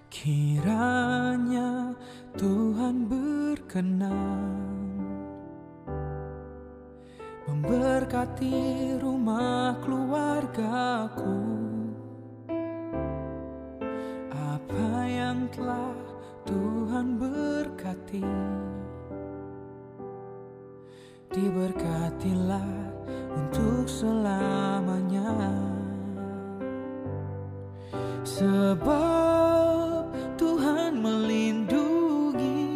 Kiranya Tuhan berkenan memberkati rumah keluargaku. Apa yang telah Tuhan berkati, diberkatilah untuk selamanya. Sebab Tuhan melindungi,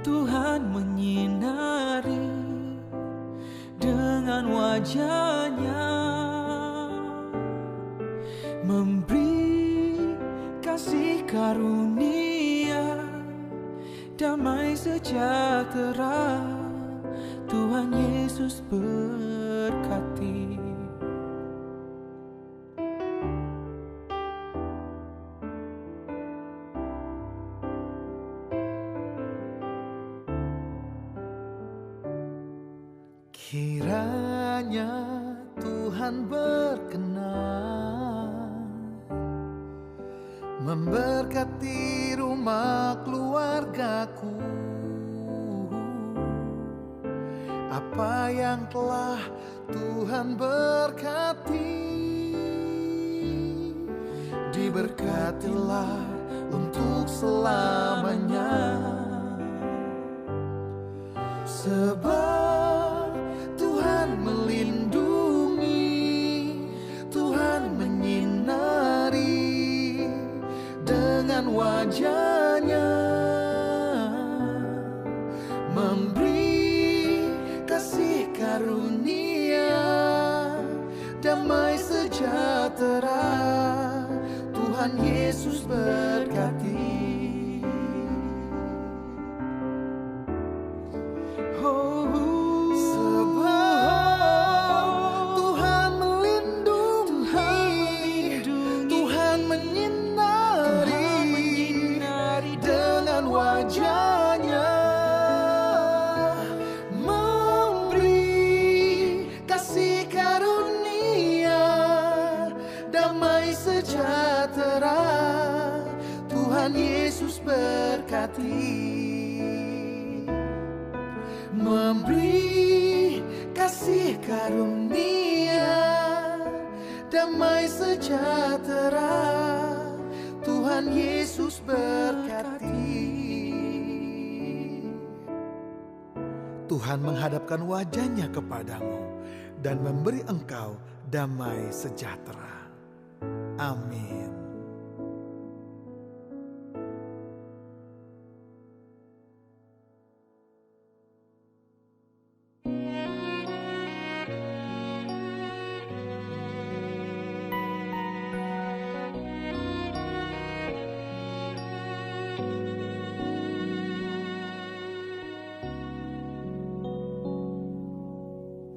Tuhan menyinari dengan wajah-Nya, memberi kasih karunia, damai sejahtera. Tuhan Yesus berkati. Kiranya Tuhan berkenan memberkati rumah keluargaku. Apa yang telah Tuhan berkati, diberkatilah untuk selamanya. Sebab Tuhan melindungi, Tuhan menyinari dengan wajah-Nya, memberi kasih karunia, damai sejahtera. Tuhan Yesus berkati. Wajah-Nya, memberi kasih karunia, damai sejahtera. Tuhan Yesus berkati. Memberi kasih karunia, damai sejahtera. Tuhan Yesus berkati. Tuhan menghadapkan wajah-Nya kepadamu dan memberi engkau damai sejahtera. Amin.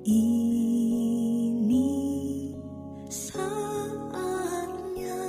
Ini saatnya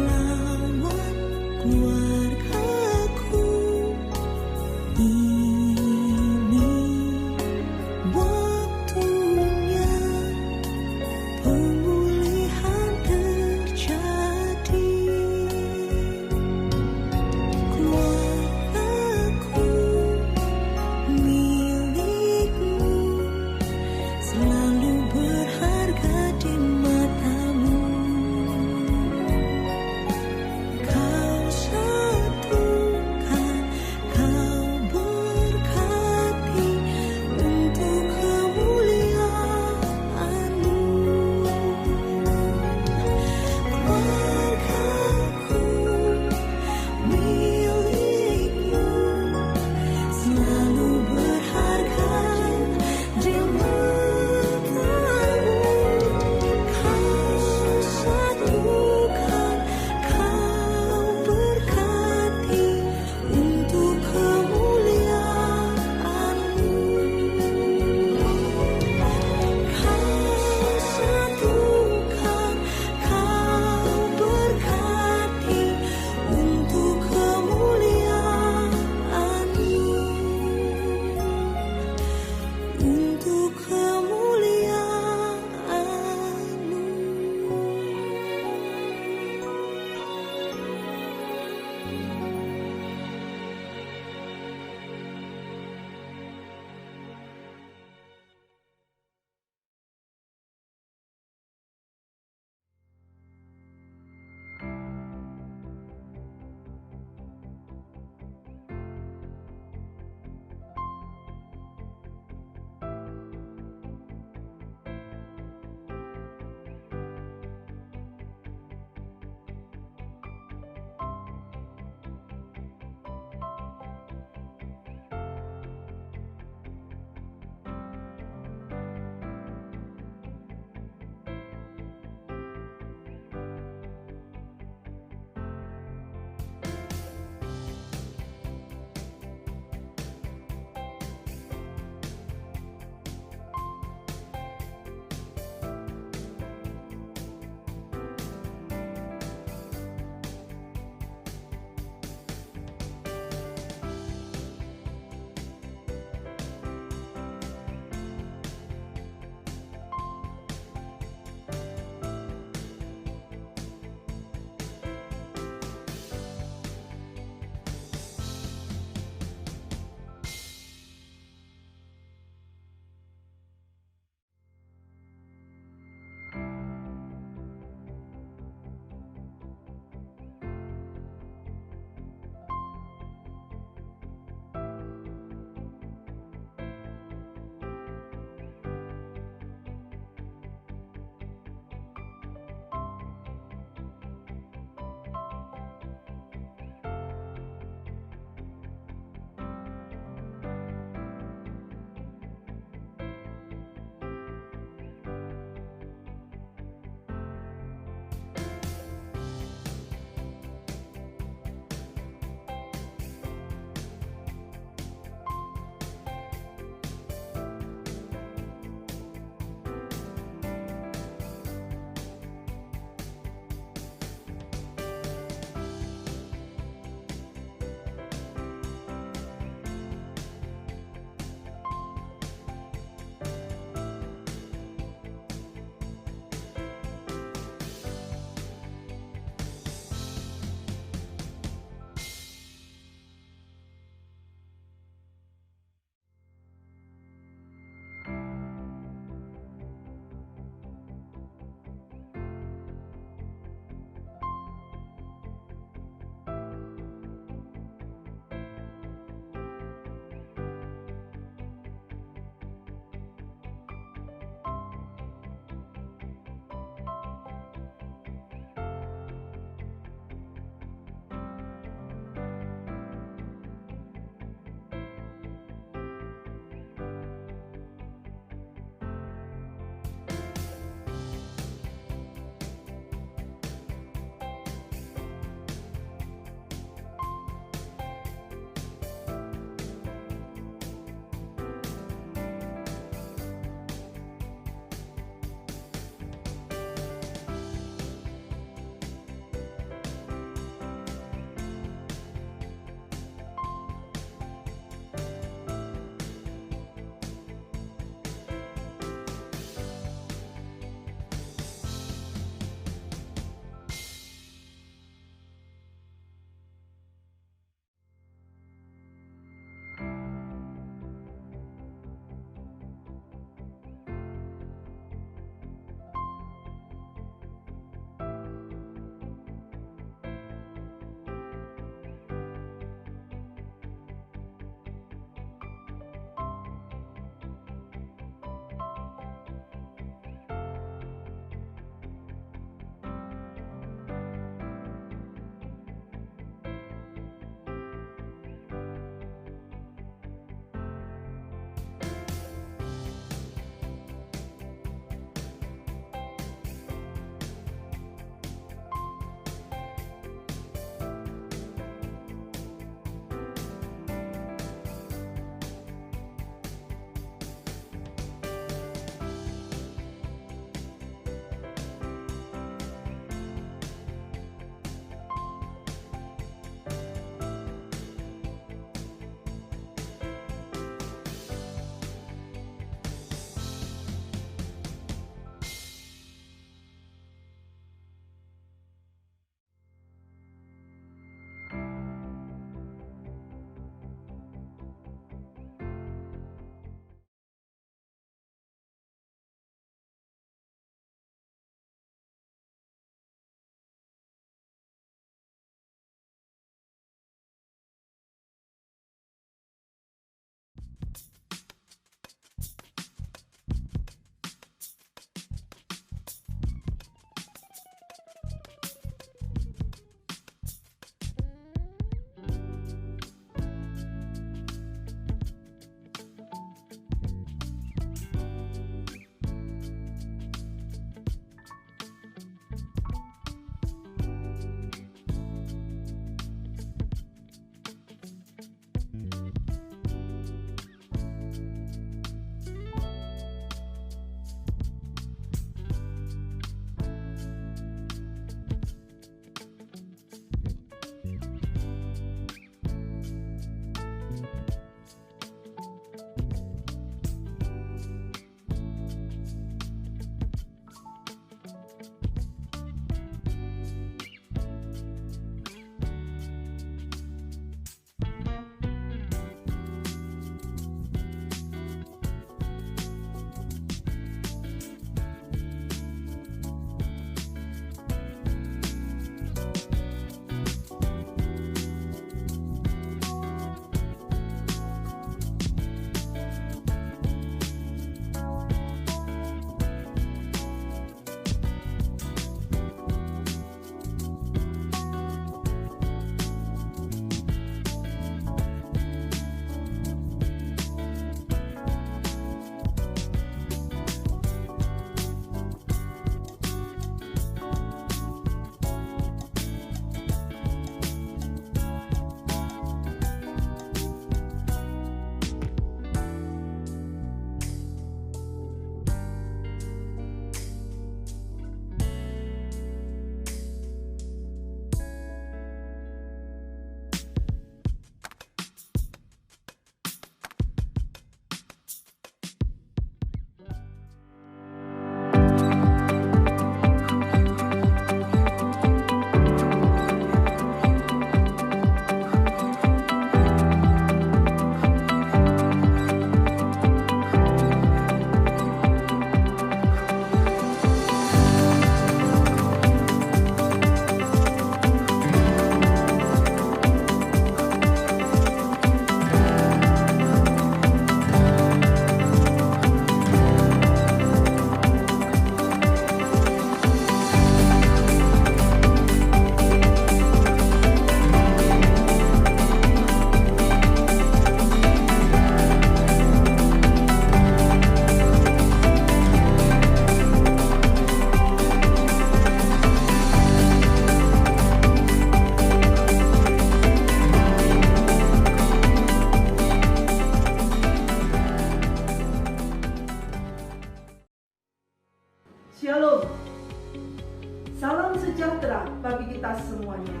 kita semuanya.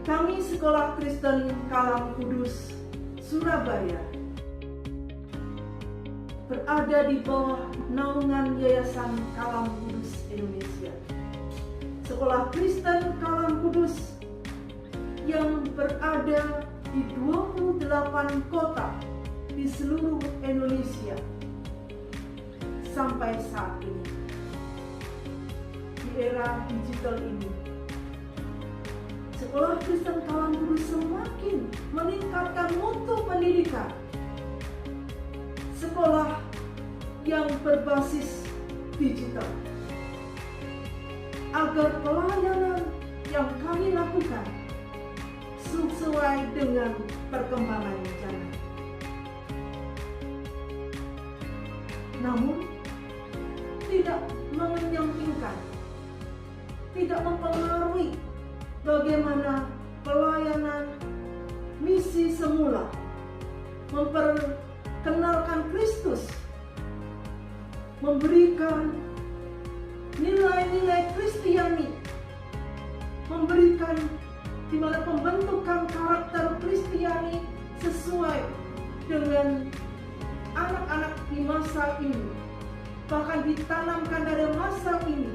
Kami Sekolah Kristen Kalam Kudus, Surabaya, berada di bawah naungan Yayasan Kalam Kudus Indonesia. Sekolah Kristen Kalam Kudus yang berada di 28 kota di seluruh Indonesia sampai saat ini. Di era digital ini, Sekolah Kristen Kalam Kudus semakin meningkatkan mutu pendidikan. Sekolah yang berbasis digital, agar pelayanan yang kami lakukan sesuai dengan perkembangan zaman. Namun, tidak menyampingkan, tidak mempengaruhi bagaimana pelayanan misi semula, memperkenalkan Kristus, memberikan nilai-nilai Kristiani, memberikan di mana pembentukan karakter Kristiani sesuai dengan anak-anak di masa ini, bahkan ditanamkan dari masa ini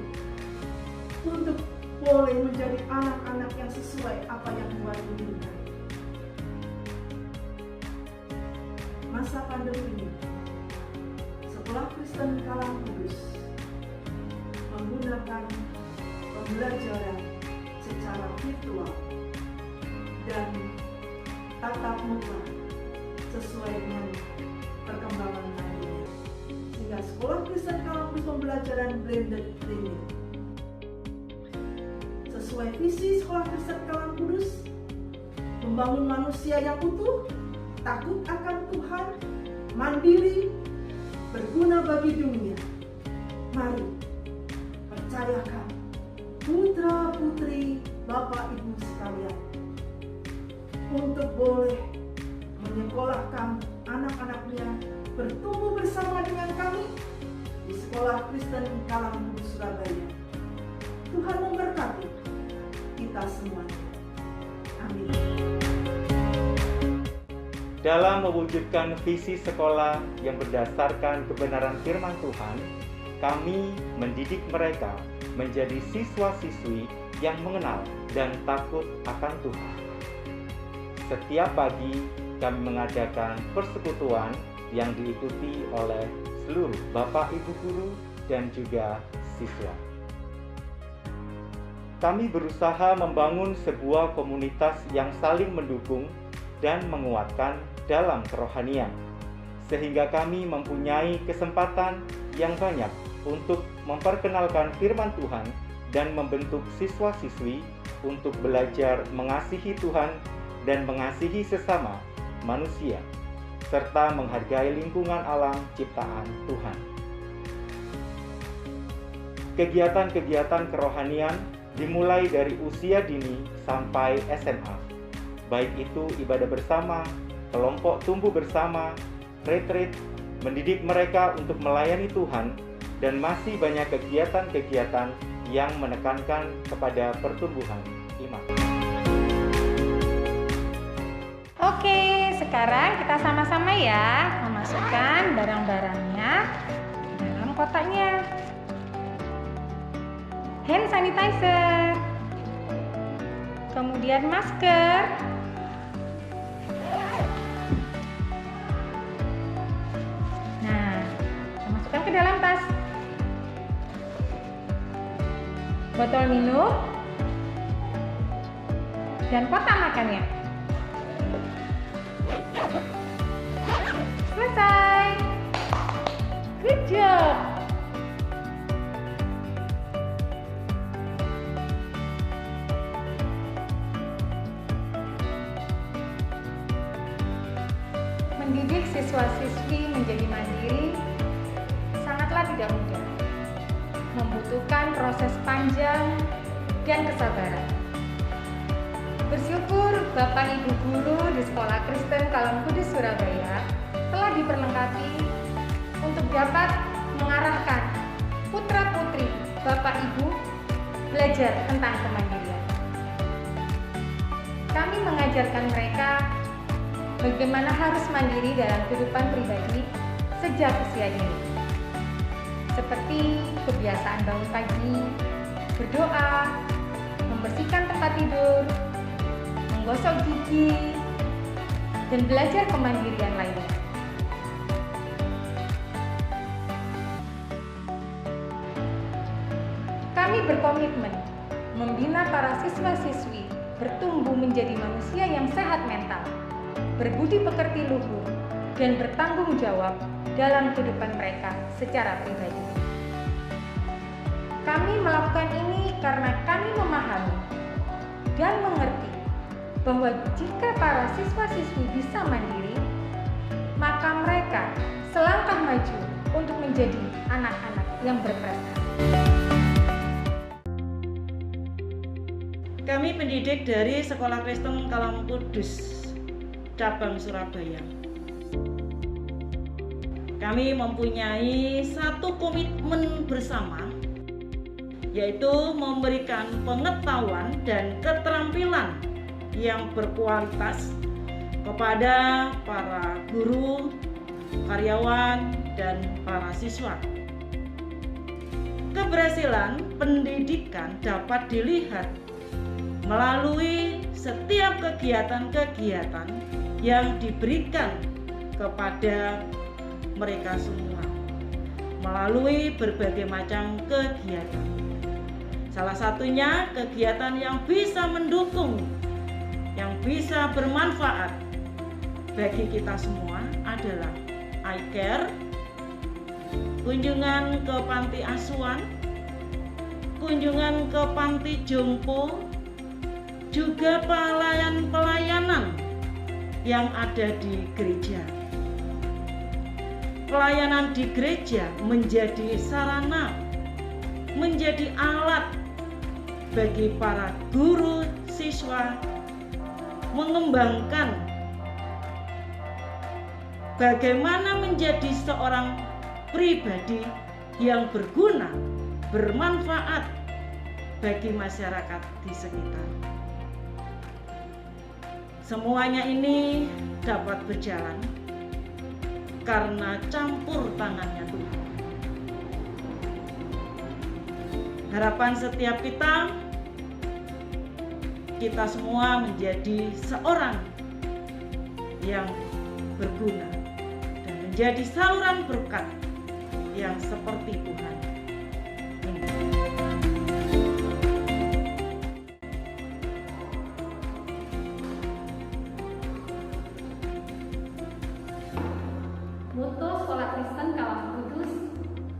untuk boleh menjadi anak-anak yang sesuai apa yang Tuhan inginkan. Masa pandemi ini, Sekolah Kristen Kalam Kudus menggunakan pembelajaran secara virtual dan tatap muka sesuai dengan perkembangan lainnya, sehingga Sekolah Kristen Kalam Kudus pembelajaran blended learning sesuai visi Sekolah Kristen Kalam Kudus, membangun manusia yang utuh, takut akan Tuhan, mandiri, berguna bagi dunia. Mari percayakan putra-putri Bapak Ibu sekalian untuk boleh menyekolahkan anak-anaknya bertumbuh bersama dengan kami di Sekolah Kristen Kalam Kudus Surabaya. Tuhan memberkati kita semuanya. Amin. Dalam mewujudkan visi sekolah yang berdasarkan kebenaran firman Tuhan, kami mendidik mereka menjadi siswa-siswi yang mengenal dan takut akan Tuhan. Setiap pagi kami mengadakan persekutuan yang diikuti oleh seluruh Bapak Ibu guru dan juga siswa. Kami berusaha membangun sebuah komunitas yang saling mendukung dan menguatkan dalam kerohanian, sehingga kami mempunyai kesempatan yang banyak untuk memperkenalkan firman Tuhan dan membentuk siswa-siswi untuk belajar mengasihi Tuhan dan mengasihi sesama manusia, serta menghargai lingkungan alam ciptaan Tuhan. Kegiatan-kegiatan kerohanian dimulai dari usia dini sampai SMA, baik itu ibadah bersama, kelompok tumbuh bersama, retreat, mendidik mereka untuk melayani Tuhan, dan masih banyak kegiatan-kegiatan yang menekankan kepada pertumbuhan iman. Oke, sekarang kita sama-sama ya memasukkan barang-barangnya ke dalam kotaknya. Hand sanitizer, kemudian masker, nah, masukkan ke dalam tas. Botol minum dan kotak makannya. Selesai. Good job. Mendidik siswa-siswi menjadi mandiri sangatlah tidak mudah. Membutuhkan proses panjang dan kesabaran. Bersyukur Bapak Ibu guru di Sekolah Kristen Kalam Kudus Surabaya telah diperlengkapi untuk dapat mengarahkan putra-putri Bapak Ibu belajar tentang kemandirian. Kami mengajarkan mereka bagaimana harus mandiri dalam kehidupan pribadi sejak usia dini. Seperti kebiasaan bangun pagi, berdoa, membersihkan tempat tidur, menggosok gigi, dan belajar kemandirian lainnya. Kami berkomitmen membina para siswa-siswi bertumbuh menjadi manusia yang sehat mental, berbudi pekerti luhur, dan bertanggung jawab dalam kehidupan mereka secara pribadi. Kami melakukan ini karena kami memahami dan mengerti bahwa jika para siswa-siswi bisa mandiri, maka mereka selangkah maju untuk menjadi anak-anak yang berprestasi. Kami pendidik dari Sekolah Kristen Kalam Kudus, cabang Surabaya. Kami mempunyai satu komitmen bersama, yaitu memberikan pengetahuan dan keterampilan yang berkualitas kepada para guru, karyawan, dan para siswa. Keberhasilan pendidikan dapat dilihat melalui setiap kegiatan-kegiatan yang diberikan kepada mereka semua, melalui berbagai macam kegiatan. Salah satunya kegiatan yang bisa mendukung, yang bisa bermanfaat bagi kita semua adalah iCare, kunjungan ke panti asuhan, kunjungan ke panti jompo, juga pelayanan yang ada di gereja. Pelayanan di gereja menjadi sarana, menjadi alat bagi para guru, siswa mengembangkan bagaimana menjadi seorang pribadi yang berguna, bermanfaat bagi masyarakat di sekitar. Semuanya ini dapat berjalan karena campur tangannya Tuhan. Harapan setiap kita semua menjadi seorang yang berguna dan menjadi saluran berkat yang seperti Tuhan. Moto Sekolah Kristen Kalam Kudus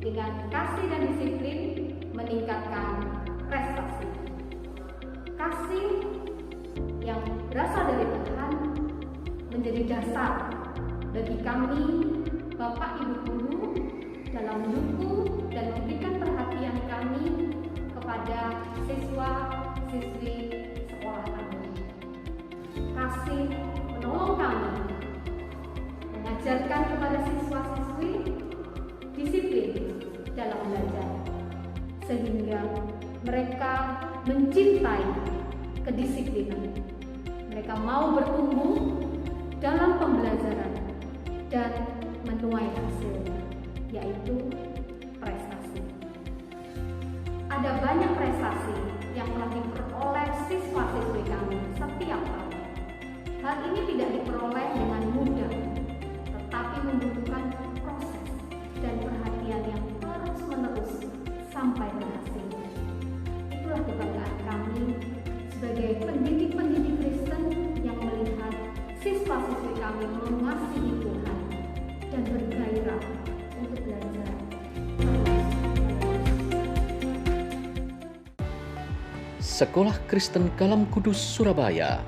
dengan kasih dan disiplin meningkatkan prestasi. Kasih yang berasal dari Tuhan menjadi dasar bagi kami, Bapak Ibu Guru, dalam mendukung dan memberikan perhatian kami kepada siswa-siswi sekolah kami. Kasih menolong kami mengajarkan kepada siswa-siswi disiplin dalam belajar, sehingga mereka mencintai kedisiplinan. Mereka mau bertumbuh dalam pembelajaran dan menuai hasil, yaitu prestasi. Ada banyak prestasi yang telah diperoleh siswa-siswi kami setiap tahun. Hal ini tidak diperoleh dengan mudah, tetapi membutuhkan proses dan perhatian yang terus-menerus sampai berhasil. Itulah kebanggaan kami sebagai pendidik-pendidik Kristen yang melihat siswa-siswi kami mengasihi Tuhan dan bergairah untuk belajar. Sekolah Kristen Kalam Kudus Surabaya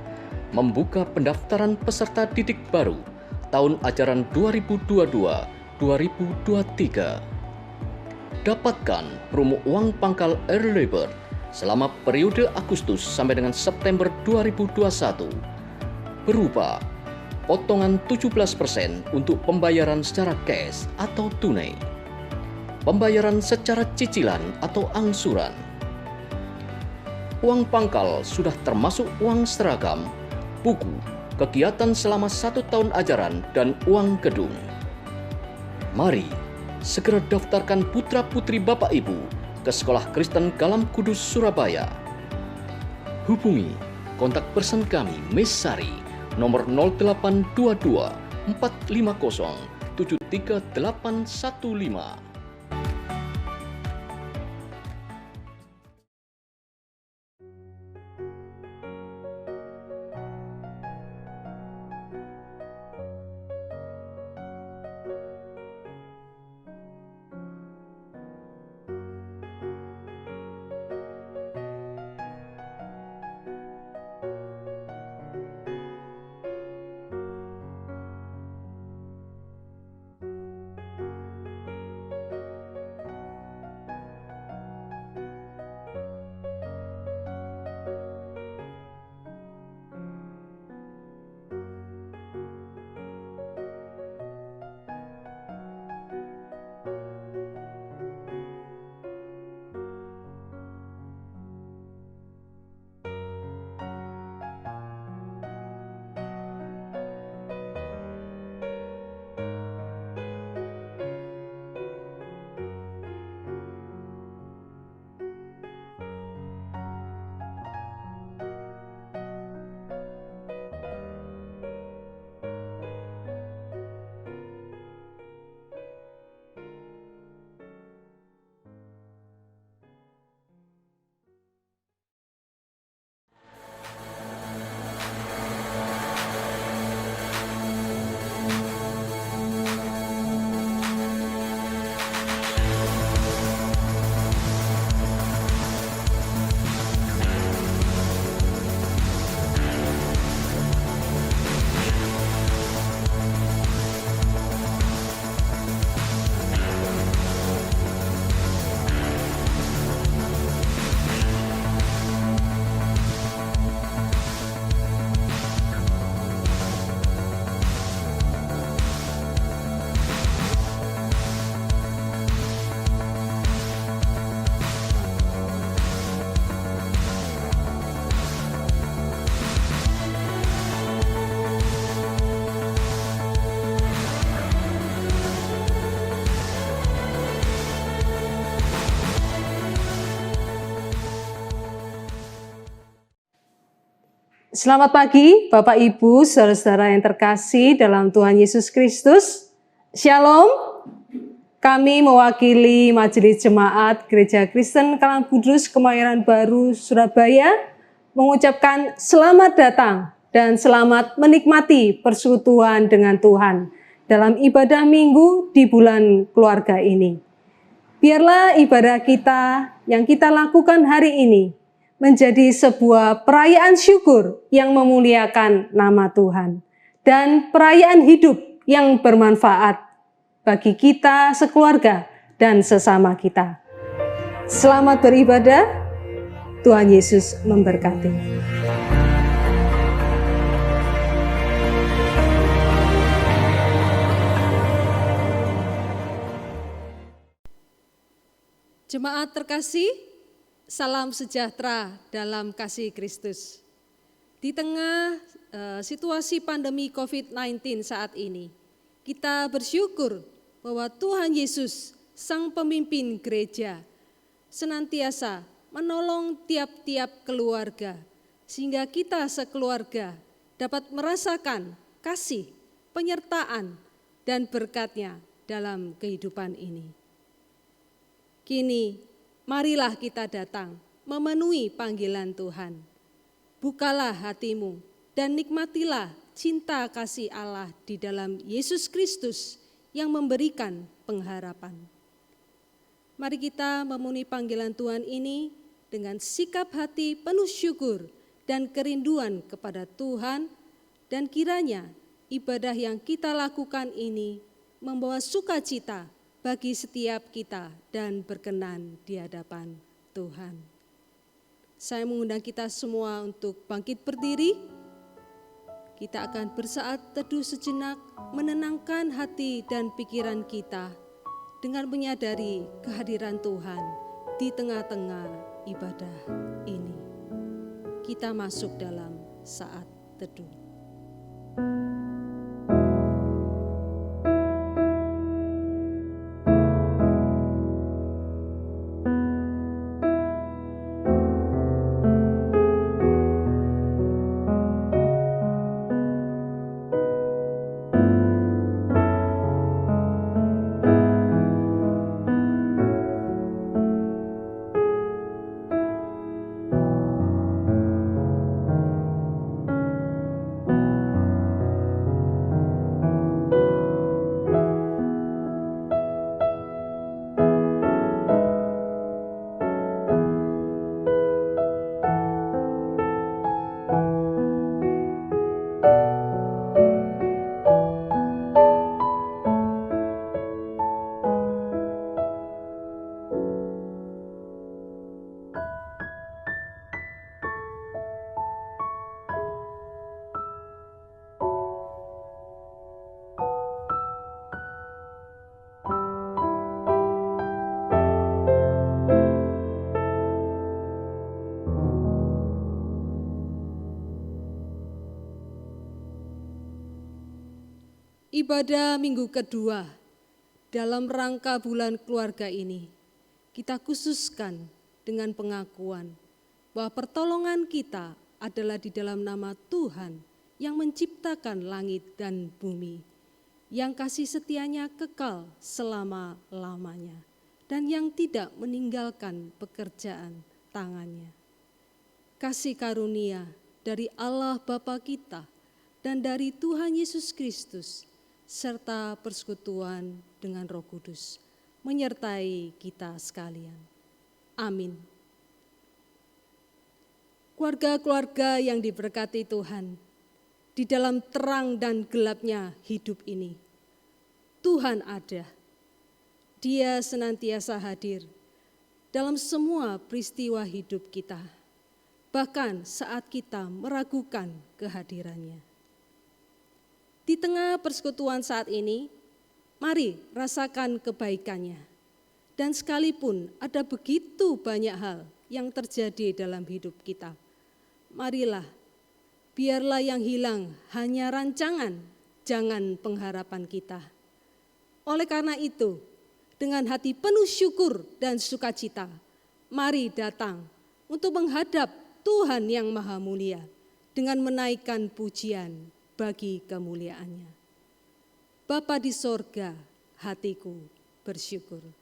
membuka pendaftaran peserta didik baru tahun ajaran 2022-2023. Dapatkan promo uang pangkal early bird selama periode Agustus sampai dengan September 2021 berupa potongan 17% untuk pembayaran secara cash atau tunai, pembayaran secara cicilan atau angsuran, uang pangkal sudah termasuk uang seragam, buku, kegiatan selama 1 tahun ajaran, dan uang gedung. Mari segera daftarkan putra-putri Bapak Ibu ke Sekolah Kristen Kalam Kudus Surabaya. Hubungi kontak person kami, Miss Sari, nomor 0822 450 73815. Selamat pagi Bapak Ibu, saudara-saudara yang terkasih dalam Tuhan Yesus Kristus. Shalom. Kami mewakili Majelis Jemaat Gereja Kristen Kalam Kudus Kemayoran Baru Surabaya mengucapkan selamat datang dan selamat menikmati persekutuan dengan Tuhan dalam ibadah minggu di bulan keluarga ini. Biarlah ibadah kita yang kita lakukan hari ini menjadi sebuah perayaan syukur yang memuliakan nama Tuhan dan perayaan hidup yang bermanfaat bagi kita sekeluarga dan sesama kita. Selamat beribadah, Tuhan Yesus memberkati. Jemaat terkasih, salam sejahtera dalam kasih Kristus. Di tengah situasi pandemi COVID-19 saat ini, kita bersyukur bahwa Tuhan Yesus, Sang Pemimpin Gereja, senantiasa menolong tiap-tiap keluarga, sehingga kita sekeluarga dapat merasakan kasih, penyertaan, dan berkat-Nya dalam kehidupan ini. Kini, marilah kita datang memenuhi panggilan Tuhan. Bukalah hatimu dan nikmatilah cinta kasih Allah di dalam Yesus Kristus yang memberikan pengharapan. Mari kita memenuhi panggilan Tuhan ini dengan sikap hati penuh syukur dan kerinduan kepada Tuhan, dan kiranya ibadah yang kita lakukan ini membawa sukacita bagi setiap kita dan berkenan di hadapan Tuhan. Saya mengundang kita semua untuk bangkit berdiri. Kita akan bersaat teduh sejenak, menenangkan hati dan pikiran kita dengan menyadari kehadiran Tuhan di tengah-tengah ibadah ini. kita masuk dalam saat teduh. Ibadah minggu kedua dalam rangka bulan keluarga ini, kita khususkan dengan pengakuan bahwa pertolongan kita adalah di dalam nama Tuhan yang menciptakan langit dan bumi, yang kasih setianya kekal selama-lamanya, dan yang tidak meninggalkan pekerjaan tangannya. Kasih karunia dari Allah Bapa kita dan dari Tuhan Yesus Kristus, serta persekutuan dengan Roh Kudus menyertai kita sekalian. Amin. Keluarga-keluarga yang diberkati Tuhan, di dalam terang dan gelapnya hidup ini, Tuhan ada. Dia senantiasa hadir dalam semua peristiwa hidup kita, bahkan saat kita meragukan kehadirannya. Di tengah persekutuan saat ini, mari rasakan kebaikannya. Dan sekalipun ada begitu banyak hal yang terjadi dalam hidup kita, marilah, biarlah yang hilang hanya rancangan, jangan pengharapan kita. Oleh karena itu, dengan hati penuh syukur dan sukacita, mari datang untuk menghadap Tuhan yang Maha Mulia dengan menaikkan pujian bagi kemuliaannya. Bapa di sorga, hatiku bersyukur.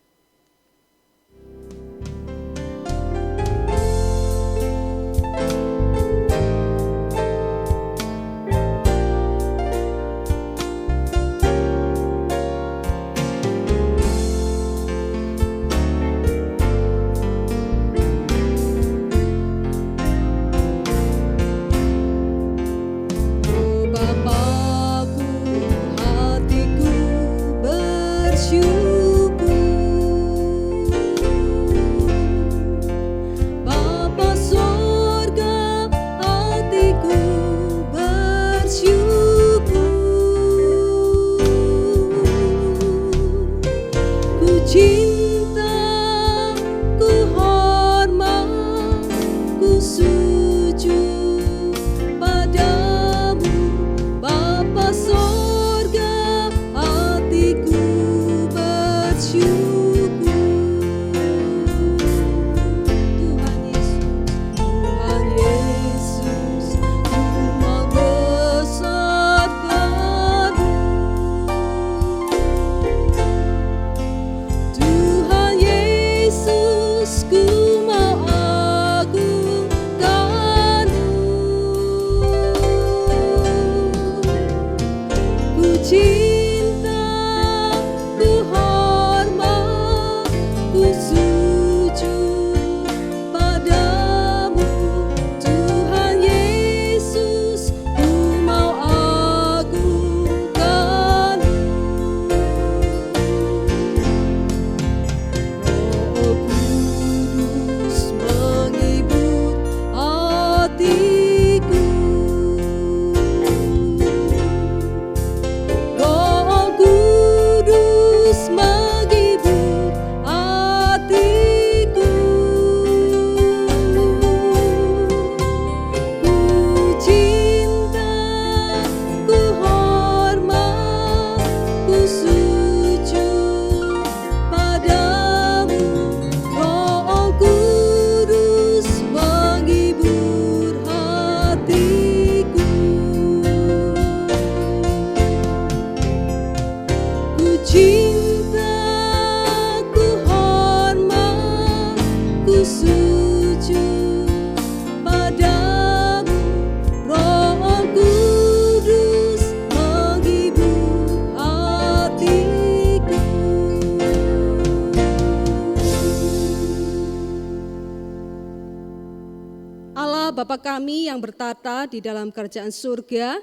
Hatiku bersyukur. hatiku. Ku cinta, ku hormat, ku sujud padamu. Roh Kudus menghibur hatiku. Allah Bapa kami yang bertata di dalam kerajaan surga,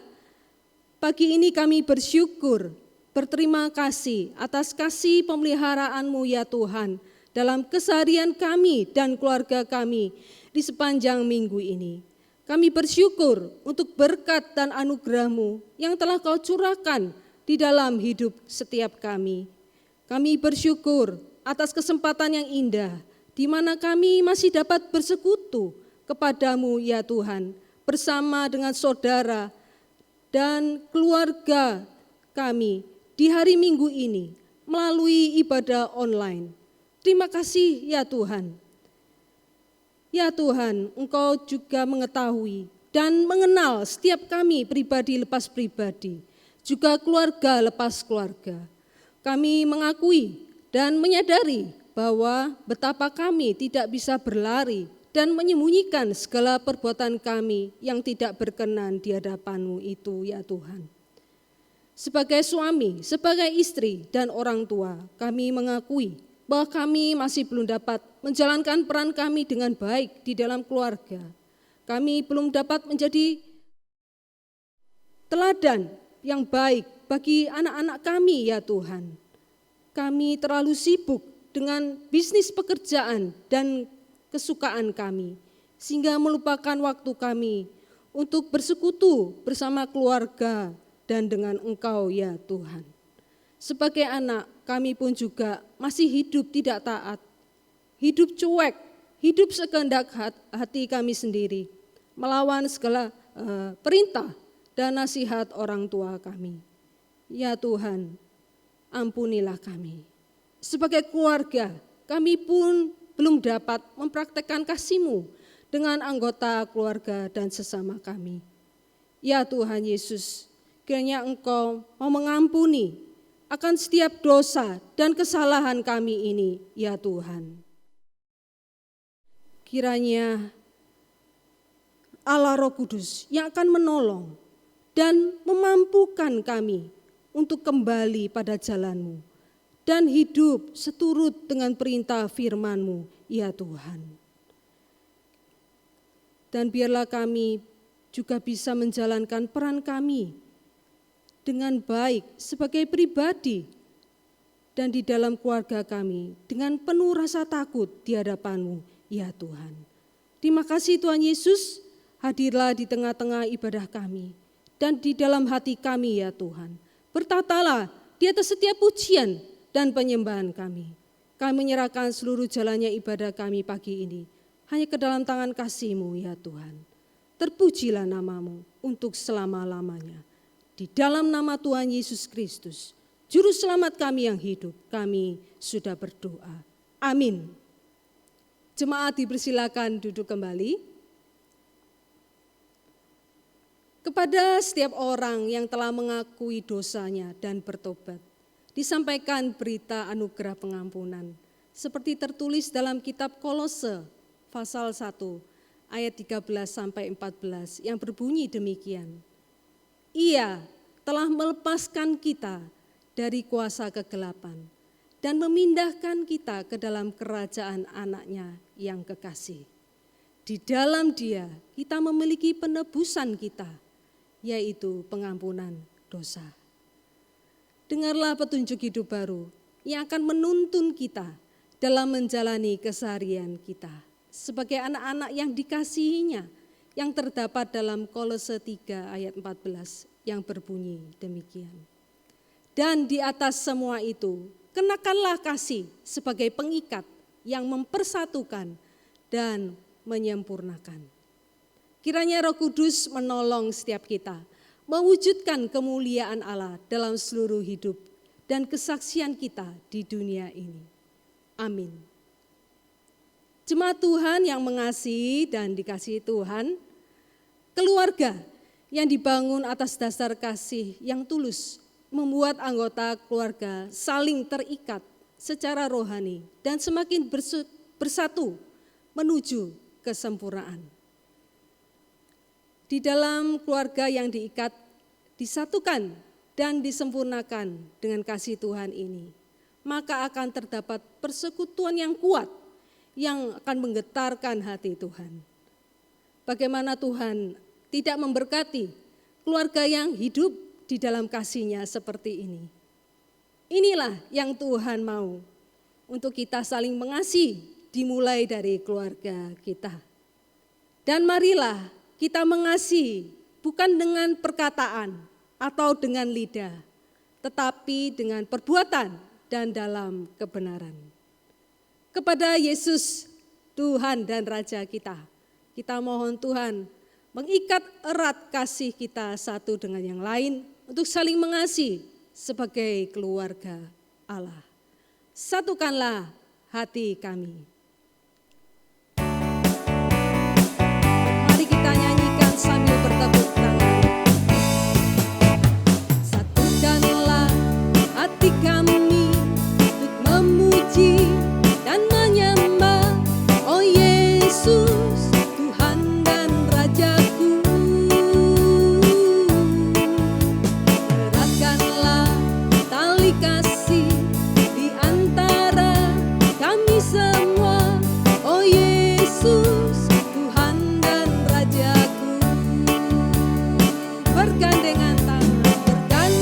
pagi ini kami bersyukur, berterima kasih atas kasih pemeliharaan-Mu ya Tuhan dalam keseharian kami dan keluarga kami di sepanjang minggu ini. Kami bersyukur untuk berkat dan anugerah-Mu yang telah Kau curahkan di dalam hidup setiap kami. Kami bersyukur atas kesempatan yang indah di mana kami masih dapat bersekutu kepada-Mu ya Tuhan, bersama dengan saudara dan keluarga kami di hari Minggu ini melalui ibadah online. Terima kasih ya Tuhan. Ya Tuhan, Engkau juga mengetahui dan mengenal setiap kami pribadi lepas pribadi, juga keluarga lepas keluarga. Kami mengakui dan menyadari bahwa betapa kami tidak bisa berlari dan menyembunyikan segala perbuatan kami yang tidak berkenan di hadapan-Mu itu ya Tuhan. Sebagai suami, sebagai istri dan orang tua, kami mengakui bahwa kami masih belum dapat menjalankan peran kami dengan baik di dalam keluarga. Kami belum dapat menjadi teladan yang baik bagi anak-anak kami ya Tuhan. Kami terlalu sibuk dengan bisnis pekerjaan dan kesukaan kami, sehingga melupakan waktu kami untuk bersekutu bersama keluarga dan dengan Engkau ya Tuhan. Sebagai anak, kami pun juga masih hidup tidak taat, hidup cuek, hidup sekehendak hati kami sendiri, melawan segala perintah dan nasihat orang tua kami. Ya Tuhan, ampunilah kami. Sebagai keluarga, kami pun belum dapat mempraktekkan kasih-Mu dengan anggota keluarga dan sesama kami. Ya Tuhan Yesus, kiranya Engkau mau mengampuni akan setiap dosa dan kesalahan kami ini, ya Tuhan. Kiranya Allah Roh Kudus yang akan menolong dan memampukan kami untuk kembali pada jalan-Mu dan hidup seturut dengan perintah firman-Mu, ya Tuhan. Dan biarlah kami juga bisa menjalankan peran kami dengan baik sebagai pribadi dan di dalam keluarga kami dengan penuh rasa takut di hadapan-Mu, ya Tuhan. Terima kasih Tuhan Yesus, hadirlah di tengah-tengah ibadah kami dan di dalam hati kami, ya Tuhan. Bertatalah di atas setiap pujian dan penyembahan kami. Kami menyerahkan seluruh jalannya ibadah kami pagi ini hanya ke dalam tangan kasih-Mu ya Tuhan. Terpujilah nama-Mu untuk selama-lamanya. Di dalam nama Tuhan Yesus Kristus, Juru Selamat kami yang hidup, kami sudah berdoa. Amin. Jemaat dipersilakan duduk kembali. Kepada setiap orang yang telah mengakui dosanya dan bertobat, disampaikan berita anugerah pengampunan, seperti tertulis dalam kitab Kolose pasal 1 ayat 13-14 yang berbunyi demikian. Ia telah melepaskan kita dari kuasa kegelapan dan memindahkan kita ke dalam kerajaan anaknya yang kekasih. Di dalam Dia kita memiliki penebusan kita, yaitu pengampunan dosa. Dengarlah petunjuk hidup baru yang akan menuntun kita dalam menjalani keseharian kita sebagai anak-anak yang dikasihinya, yang terdapat dalam Kolose 3 ayat 14 yang berbunyi demikian. Dan di atas semua itu, kenakanlah kasih sebagai pengikat yang mempersatukan dan menyempurnakan. Kiranya Roh Kudus menolong setiap kita mewujudkan kemuliaan Allah dalam seluruh hidup dan kesaksian kita di dunia ini. Amin. Jemaat Tuhan yang mengasihi dan dikasihi Tuhan, Keluarga yang dibangun atas dasar kasih yang tulus membuat anggota keluarga saling terikat secara rohani dan semakin bersatu menuju kesempurnaan. Di dalam keluarga yang diikat, disatukan dan disempurnakan dengan kasih Tuhan ini, maka akan terdapat persekutuan yang kuat yang akan menggetarkan hati Tuhan. Bagaimana Tuhan tidak memberkati keluarga yang hidup di dalam kasih-Nya seperti ini. Inilah yang Tuhan mau untuk kita saling mengasihi dimulai dari keluarga kita. Dan marilah kita mengasihi bukan dengan perkataan atau dengan lidah, tetapi dengan perbuatan dan dalam kebenaran. Kepada Yesus, Tuhan dan Raja kita mohon Tuhan mengikat erat kasih kita satu dengan yang lain untuk saling mengasihi sebagai keluarga Allah. Satukanlah hati kami. Mari kita nyanyikan sambil bertepuk tangan. Satukanlah hati kami untuk memuji dan menyembah, oh Yesus, Tuhan dan Rajaku. Eratkanlah tali kasih di antara kami semua, oh Yesus, Tuhan dan Rajaku. Bergandengan tangan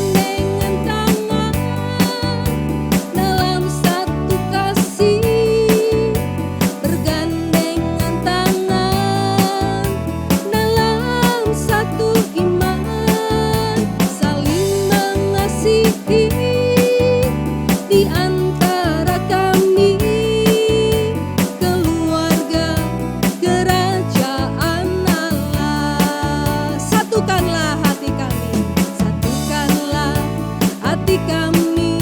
dalam satu kasih, bergandengan tangan dalam satu iman, saling mengasihi di antara kami, keluarga kerajaan Allah. Satukanlah hati kami, satukanlah hati kami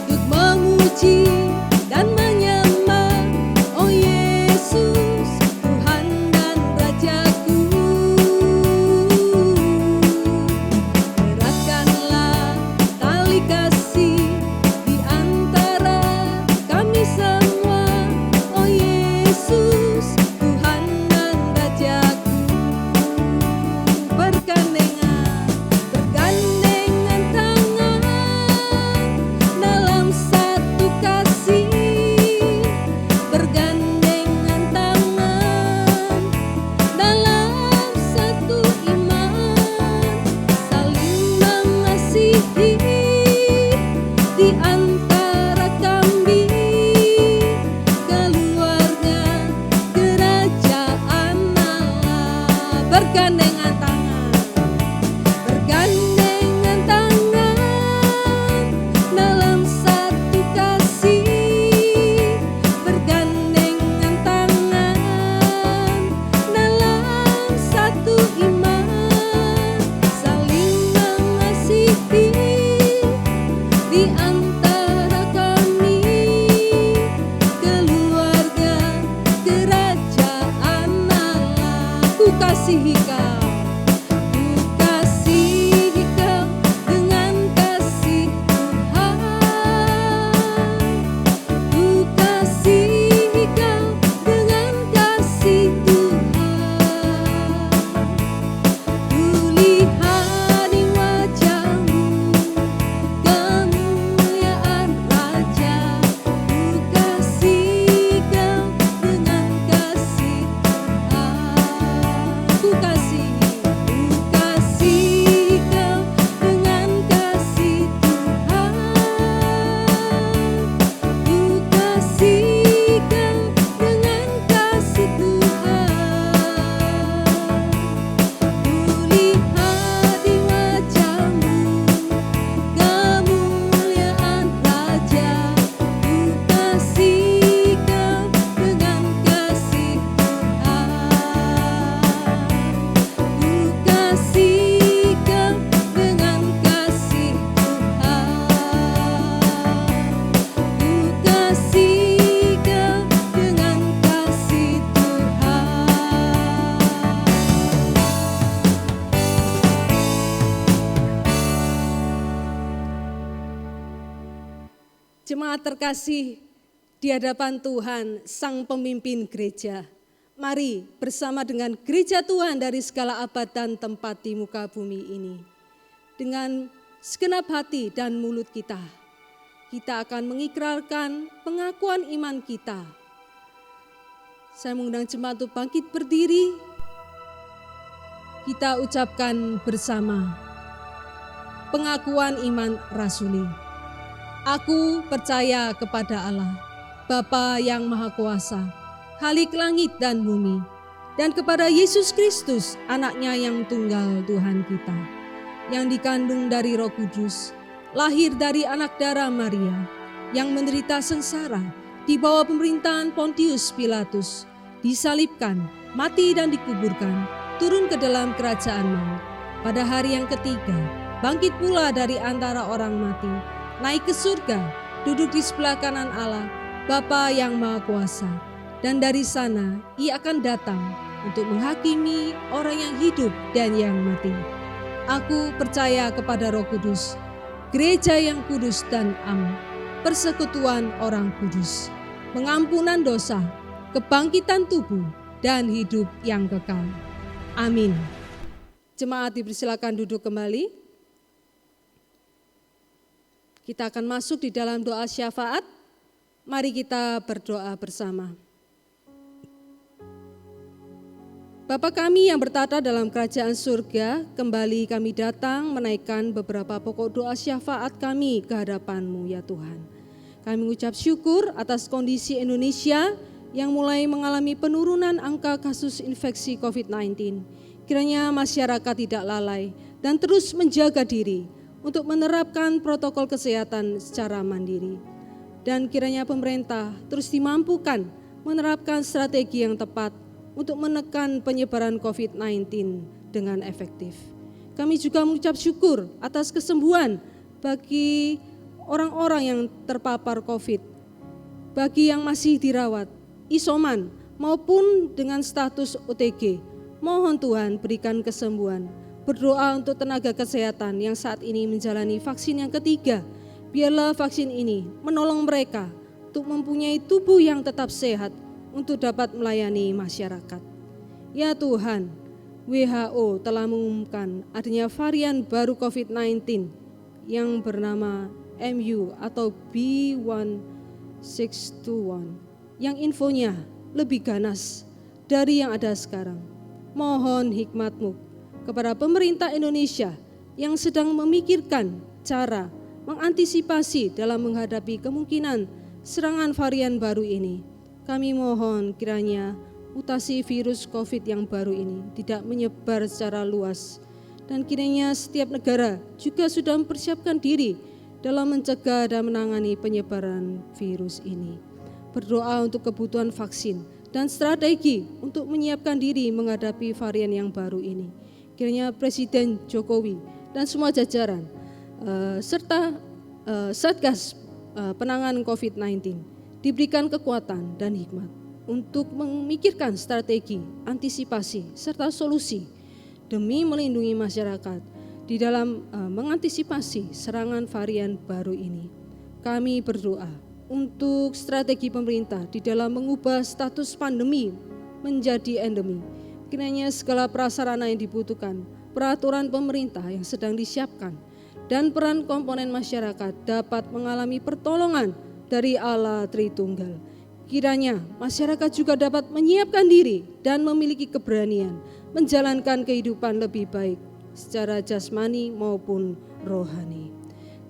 untuk memuji dan menyembah, oh Yesus, Tuhan dan Rajaku. Eratkanlah tali kasih di antara kami semua, oh Yesus, Tuhan dan Rajaku. Bergandengan tangan dalam satu kasih, bergandengan tangan dalam satu iman, saling mengasihi di antara kami, keluarga kerajaan Allah. Bergandengan tangan dalam satu kasih, bergandengan tangan dalam satu iman, saling mengasihi di antara kami, keluarga kerajaan Allah. Ku kasihi kau, ku kasihi kau dengan kasih Tuhan, ku kasihi kau dengan kasih Tuhan. Ku lihat di wajahmu kemuliaan Raja, ku kasihi kau dengan kasih Tuhan, ku kasihi Jemaat terkasih di hadapan Tuhan, Sang Pemimpin Gereja, mari bersama dengan gereja Tuhan dari segala abad dan tempat di muka bumi ini, dengan segenap hati dan mulut kita akan mengikrarkan pengakuan iman kita. Saya mengundang jemaat untuk bangkit berdiri. Kita ucapkan bersama pengakuan iman rasuli. Aku percaya kepada Allah, Bapa yang Maha Kuasa, Khalik langit dan bumi, dan kepada Yesus Kristus, anaknya yang tunggal Tuhan kita, yang dikandung dari Roh Kudus, lahir dari anak darah Maria, yang menderita sengsara di bawah pemerintahan Pontius Pilatus, disalibkan, mati dan dikuburkan, turun ke dalam kerajaan maut. Pada hari yang ketiga, bangkit pula dari antara orang mati, naik ke surga, duduk di sebelah kanan Allah, Bapa yang Maha Kuasa. Dan dari sana Ia akan datang untuk menghakimi orang yang hidup dan yang mati. Aku percaya kepada Roh Kudus, gereja yang kudus dan am, persekutuan orang kudus, pengampunan dosa, kebangkitan tubuh, dan hidup yang kekal. Amin. Jemaat dipersilakan duduk kembali. Kita akan masuk di dalam doa syafaat. Mari kita berdoa bersama. Bapa kami yang bertata dalam kerajaan surga, kembali kami datang menaikkan beberapa pokok doa syafaat kami ke hadapan-Mu ya Tuhan. Kami mengucap syukur atas kondisi Indonesia yang mulai mengalami penurunan angka kasus infeksi COVID-19. Kiranya masyarakat tidak lalai dan terus menjaga diri untuk menerapkan protokol kesehatan secara mandiri. Dan kiranya pemerintah terus dimampukan menerapkan strategi yang tepat untuk menekan penyebaran COVID-19 dengan efektif. Kami juga mengucap syukur atas kesembuhan bagi orang-orang yang terpapar COVID, bagi yang masih dirawat, isoman, maupun dengan status OTG. Mohon Tuhan berikan kesembuhan. Berdoa untuk tenaga kesehatan yang saat ini menjalani vaksin yang ketiga. Biarlah vaksin ini menolong mereka untuk mempunyai tubuh yang tetap sehat untuk dapat melayani masyarakat. Ya Tuhan, WHO telah mengumumkan adanya varian baru COVID-19 yang bernama MU atau B1621 yang infonya lebih ganas dari yang ada sekarang. Mohon hikmat-Mu kepada pemerintah Indonesia yang sedang memikirkan cara mengantisipasi dalam menghadapi kemungkinan serangan varian baru ini. Kami mohon kiranya mutasi virus COVID yang baru ini tidak menyebar secara luas, dan kiranya setiap negara juga sudah mempersiapkan diri dalam mencegah dan menangani penyebaran virus ini. Berdoa untuk kebutuhan vaksin dan strategi untuk menyiapkan diri menghadapi varian yang baru ini. Kiranya Presiden Jokowi dan semua jajaran serta Satgas penanganan COVID-19 diberikan kekuatan dan hikmat untuk memikirkan strategi, antisipasi, serta solusi demi melindungi masyarakat di dalam mengantisipasi serangan varian baru ini. Kami berdoa untuk strategi pemerintah di dalam mengubah status pandemi menjadi endemi. Kiranya segala prasarana yang dibutuhkan, peraturan pemerintah yang sedang disiapkan, dan peran komponen masyarakat dapat mengalami pertolongan dari Allah Tritunggal. Kiranya masyarakat juga dapat menyiapkan diri dan memiliki keberanian menjalankan kehidupan lebih baik secara jasmani maupun rohani.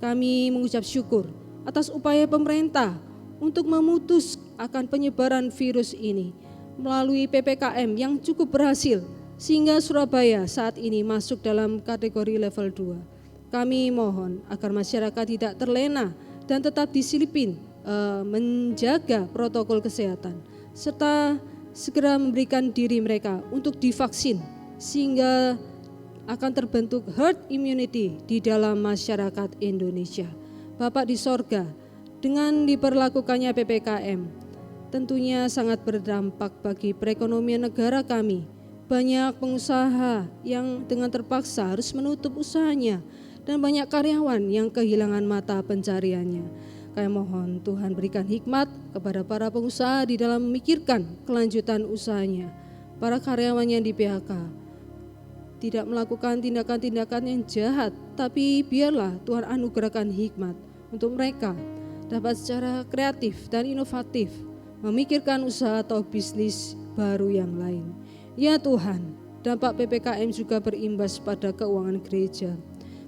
Kami mengucap syukur atas upaya pemerintah untuk memutus akan penyebaran virus ini melalui PPKM yang cukup berhasil sehingga Surabaya saat ini masuk dalam kategori level 2. Kami mohon agar masyarakat tidak terlena dan tetap disiplin menjaga protokol kesehatan serta segera memberikan diri mereka untuk divaksin sehingga akan terbentuk herd immunity di dalam masyarakat Indonesia. Bapak di sorga, dengan diberlakukannya PPKM tentunya sangat berdampak bagi perekonomian negara kami. Banyak pengusaha yang dengan terpaksa harus menutup usahanya dan banyak karyawan yang kehilangan mata pencariannya. Kami mohon Tuhan berikan hikmat kepada para pengusaha di dalam memikirkan kelanjutan usahanya. Para karyawannya di PHK tidak melakukan tindakan-tindakan yang jahat, tapi biarlah Tuhan anugerahkan hikmat untuk mereka dapat secara kreatif dan inovatif memikirkan usaha atau bisnis baru yang lain. Ya Tuhan, dampak PPKM juga berimbas pada keuangan gereja.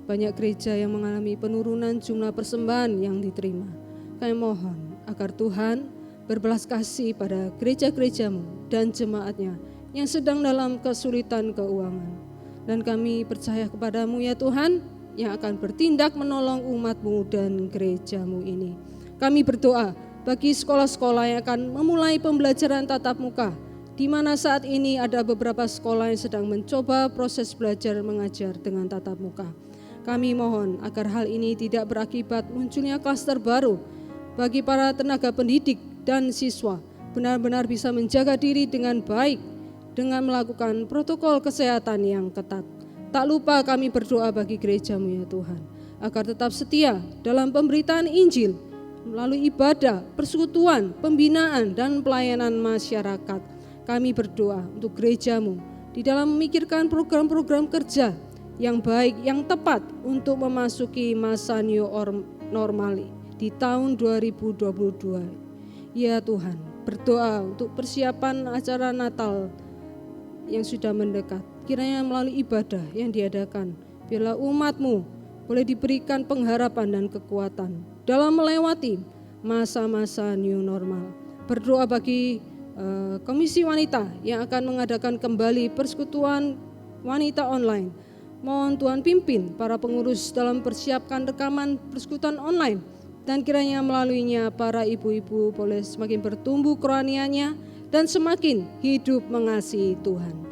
Banyak gereja yang mengalami penurunan jumlah persembahan yang diterima. Kami mohon agar Tuhan berbelas kasih pada gereja-gereja-Mu dan jemaatnya yang sedang dalam kesulitan keuangan. Dan kami percaya kepada-Mu ya Tuhan, yang akan bertindak menolong umat-Mu dan gereja-Mu ini. Kami berdoa bagi sekolah-sekolah yang akan memulai pembelajaran tatap muka, di mana saat ini ada beberapa sekolah yang sedang mencoba proses belajar mengajar dengan tatap muka. Kami mohon agar hal ini tidak berakibat munculnya klaster baru bagi para tenaga pendidik dan siswa benar-benar bisa menjaga diri dengan baik dengan melakukan protokol kesehatan yang ketat. Tak lupa kami berdoa bagi gereja-Mu ya Tuhan, agar tetap setia dalam pemberitaan Injil melalui ibadah, persekutuan, pembinaan, dan pelayanan masyarakat. Kami berdoa untuk gereja-Mu di dalam memikirkan program-program kerja yang baik, yang tepat untuk memasuki masa new normal di tahun 2022. Ya Tuhan, berdoa untuk persiapan acara Natal yang sudah mendekat. Kiranya melalui ibadah yang diadakan, biarlah umat-Mu boleh diberikan pengharapan dan kekuatan dalam melewati masa-masa new normal. Berdoa bagi Komisi Wanita yang akan mengadakan kembali persekutuan wanita online. Mohon Tuhan pimpin para pengurus dalam persiapkan rekaman persekutuan online, dan kiranya melaluinya para ibu-ibu boleh semakin bertumbuh kerohaniannya dan semakin hidup mengasihi Tuhan.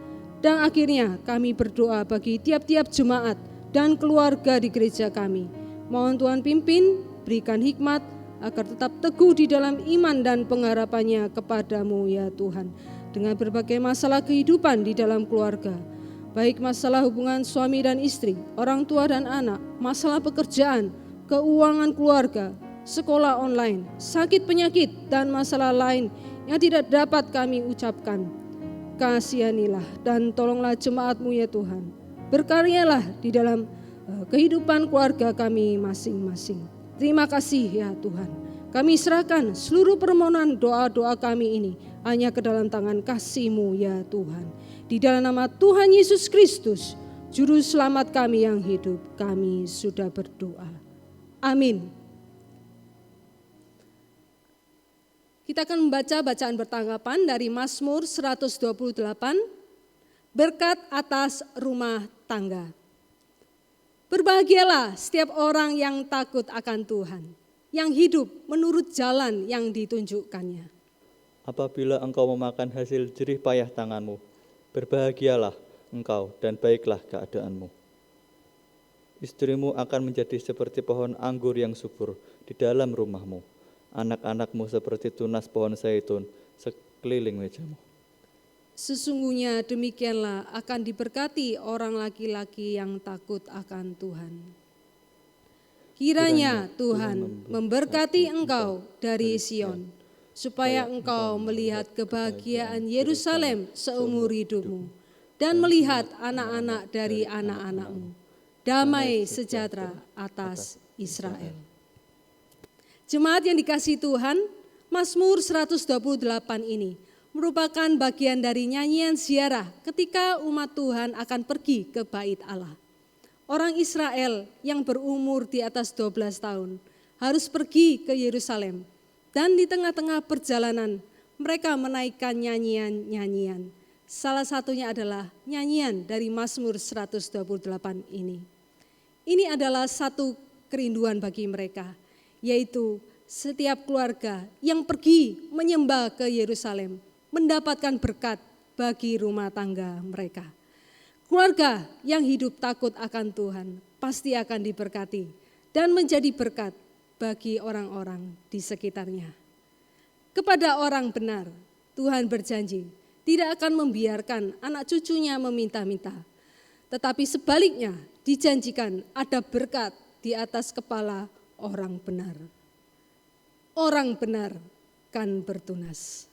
Dan akhirnya kami berdoa bagi tiap-tiap jemaat dan keluarga di gereja kami. Mohon Tuhan pimpin, berikan hikmat agar tetap teguh di dalam iman dan pengharapannya kepada-Mu ya Tuhan. Dengan berbagai masalah kehidupan di dalam keluarga, baik masalah hubungan suami dan istri, orang tua dan anak, masalah pekerjaan, keuangan keluarga, sekolah online, sakit penyakit, dan masalah lain yang tidak dapat kami ucapkan. Kasihanilah dan tolonglah jemaat-Mu ya Tuhan. Berkaryalah di dalam kehidupan keluarga kami masing-masing. Terima kasih ya Tuhan. Kami serahkan seluruh permohonan doa-doa kami ini hanya ke dalam tangan kasih-Mu ya Tuhan. Di dalam nama Tuhan Yesus Kristus, Juru Selamat kami yang hidup, kami sudah berdoa. Amin. Kita akan membaca bacaan bertanggapan dari Mazmur 128, berkat atas rumah tangga. Berbahagialah setiap orang yang takut akan Tuhan, yang hidup menurut jalan yang ditunjukkannya. Apabila engkau memakan hasil jerih payah tanganmu, berbahagialah engkau dan baiklah keadaanmu. Istrimu akan menjadi seperti pohon anggur yang subur di dalam rumahmu. Anak-anakmu seperti tunas pohon zaitun sekeliling mejamu. Sesungguhnya demikianlah akan diberkati orang laki-laki yang takut akan Tuhan. Kiranya Tuhan memberkati engkau dari Sion, supaya engkau melihat kebahagiaan Yerusalem seumur hidupmu, dan melihat anak-anak dari anak-anakmu. Damai sejahtera atas Israel. Jemaat yang dikasihi Tuhan, Mazmur 128 ini merupakan bagian dari nyanyian ziarah ketika umat Tuhan akan pergi ke bait Allah. Orang Israel yang berumur di atas 12 tahun harus pergi ke Yerusalem, dan di tengah-tengah perjalanan mereka menaikkan nyanyian-nyanyian. Salah satunya adalah nyanyian dari Mazmur 128 ini. Ini adalah satu kerinduan bagi mereka, yaitu setiap keluarga yang pergi menyembah ke Yerusalem mendapatkan berkat bagi rumah tangga mereka. Keluarga yang hidup takut akan Tuhan pasti akan diberkati dan menjadi berkat bagi orang-orang di sekitarnya. Kepada orang benar, Tuhan berjanji tidak akan membiarkan anak cucunya meminta-minta, tetapi sebaliknya dijanjikan ada berkat di atas kepala orang benar. orang benar kan bertunas.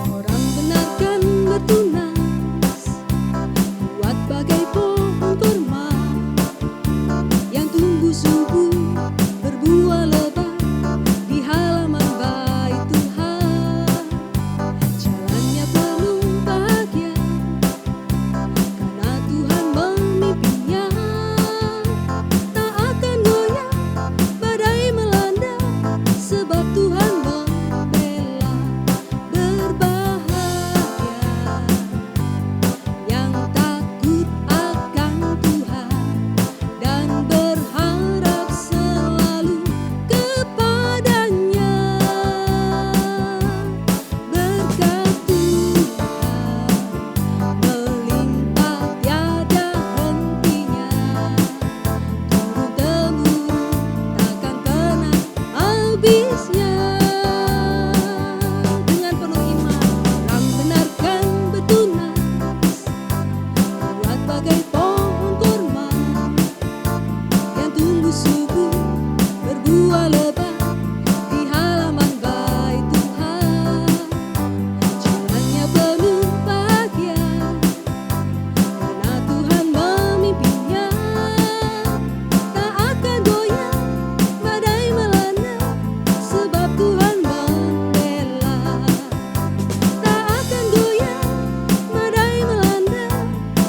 Orang benar kan bertunas, kuat bagai pohon kurma yang tumbuh subur, berbuah lebat di halaman bait Tuhan. Jalannya penuh bahagia karena Tuhan memimpinnya. Tak akan goyah badai melanda, sebab Tuhan membela. Berbahagia yang takut akan Tuhan dan berharap selalu kepadanya. Berkat Tuhan melimpah tiada hentinya, turun-temurun takkan pernah habisnya. Dengan penuh iman, orang benar kan bertunas, kuat bagai pohon kurma yang tumbuh subur, berbuah lebat di halaman bait Tuhan. Jalannya penuh bahagia karena Tuhan memimpinnya. Tak akan goyah badai melanda, sebab Tuhan membela. Tak akan goyah badai melanda,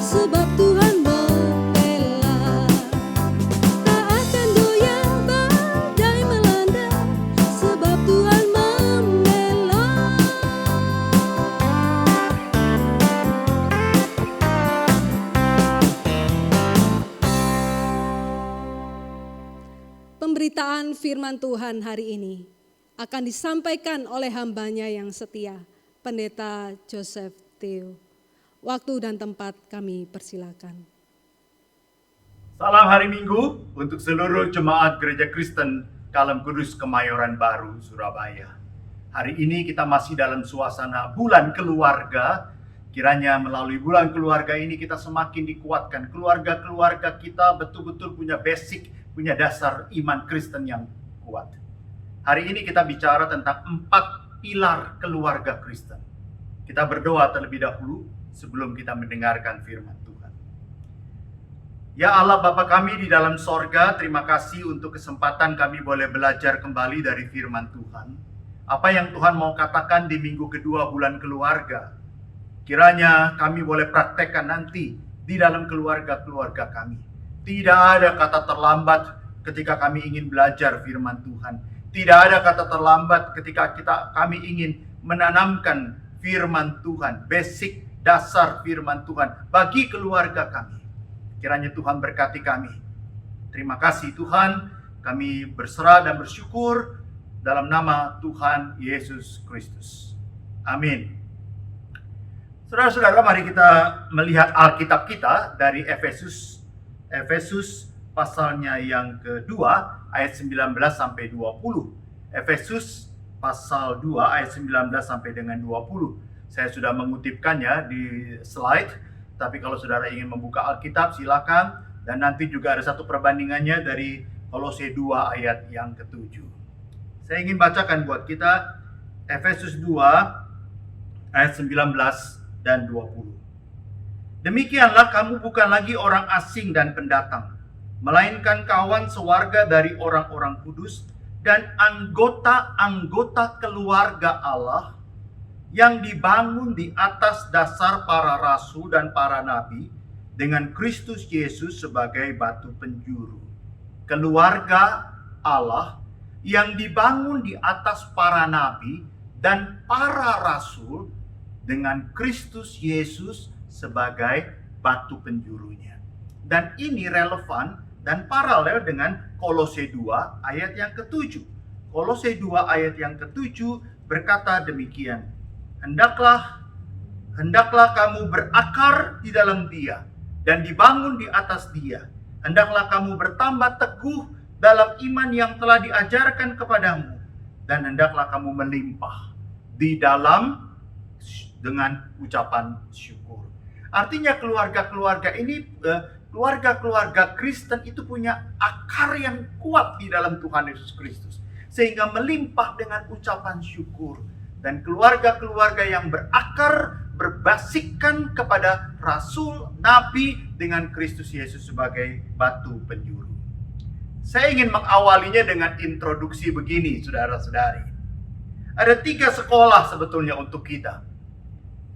sebab Tuhan membela. Tak akan goyah badai melanda, sebab Tuhan membela. Pemberitaan firman Tuhan hari ini akan disampaikan oleh hambanya yang setia, Pendeta Joseph Theo. Waktu dan tempat kami persilakan. Salam hari Minggu untuk seluruh jemaat Gereja Kristen Kalem Kudus Kemayoran Baru, Surabaya. Hari ini kita masih dalam suasana bulan keluarga. Kiranya melalui bulan keluarga ini kita semakin dikuatkan. Keluarga-keluarga kita betul-betul punya basic, punya dasar iman Kristen yang kuat. Hari ini kita bicara tentang 4 pilar keluarga Kristen. Kita berdoa terlebih dahulu sebelum kita mendengarkan firman Tuhan. Ya Allah Bapa kami di dalam sorga, terima kasih untuk kesempatan kami boleh belajar kembali dari firman Tuhan. Apa yang Tuhan mau katakan di minggu kedua bulan keluarga, kiranya kami boleh praktekkan nanti di dalam keluarga-keluarga kami. Tidak ada kata terlambat ketika kami ingin belajar firman Tuhan. Tidak ada kata terlambat ketika kami ingin menanamkan firman Tuhan, basic dasar firman Tuhan bagi keluarga kami. Kiranya Tuhan berkati kami. Terima kasih Tuhan, kami berserah dan bersyukur dalam nama Tuhan Yesus Kristus. Amin. Saudara-saudara, mari kita melihat Alkitab kita dari Efesus pasalnya yang kedua ayat 19 sampai 20. Efesus pasal 2 ayat 19 sampai dengan 20. Saya sudah mengutipkannya di slide, tapi kalau saudara ingin membuka Alkitab silakan, dan nanti juga ada satu perbandingannya dari Kolose 2 ayat yang ke-7. Saya ingin bacakan buat kita Efesus 2 ayat 19 dan 20. Demikianlah kamu bukan lagi orang asing dan pendatang, melainkan kawan sewarga dari orang-orang kudus dan anggota-anggota keluarga Allah yang dibangun di atas dasar para rasul dan para nabi dengan Kristus Yesus sebagai batu penjuru. Keluarga Allah yang dibangun di atas para nabi dan para rasul dengan Kristus Yesus sebagai batu penjurunya. Dan ini relevan dan paralel dengan Kolose 2 ayat yang ke-7. Kolose 2 ayat yang ke-7 berkata demikian. Hendaklah kamu berakar di dalam Dia dan dibangun di atas Dia. Hendaklah kamu bertambah teguh dalam iman yang telah diajarkan kepadamu, dan hendaklah kamu melimpah di dalam dengan ucapan syukur. Artinya keluarga-keluarga ini, keluarga-keluarga Kristen itu punya akar yang kuat di dalam Tuhan Yesus Kristus, sehingga melimpah dengan ucapan syukur. Dan keluarga-keluarga yang berakar, berbasiskan kepada Rasul, Nabi dengan Kristus Yesus sebagai batu penjuru. Saya ingin mengawalinya dengan introduksi begini, saudara-saudari. Ada 3 sekolah sebetulnya untuk kita.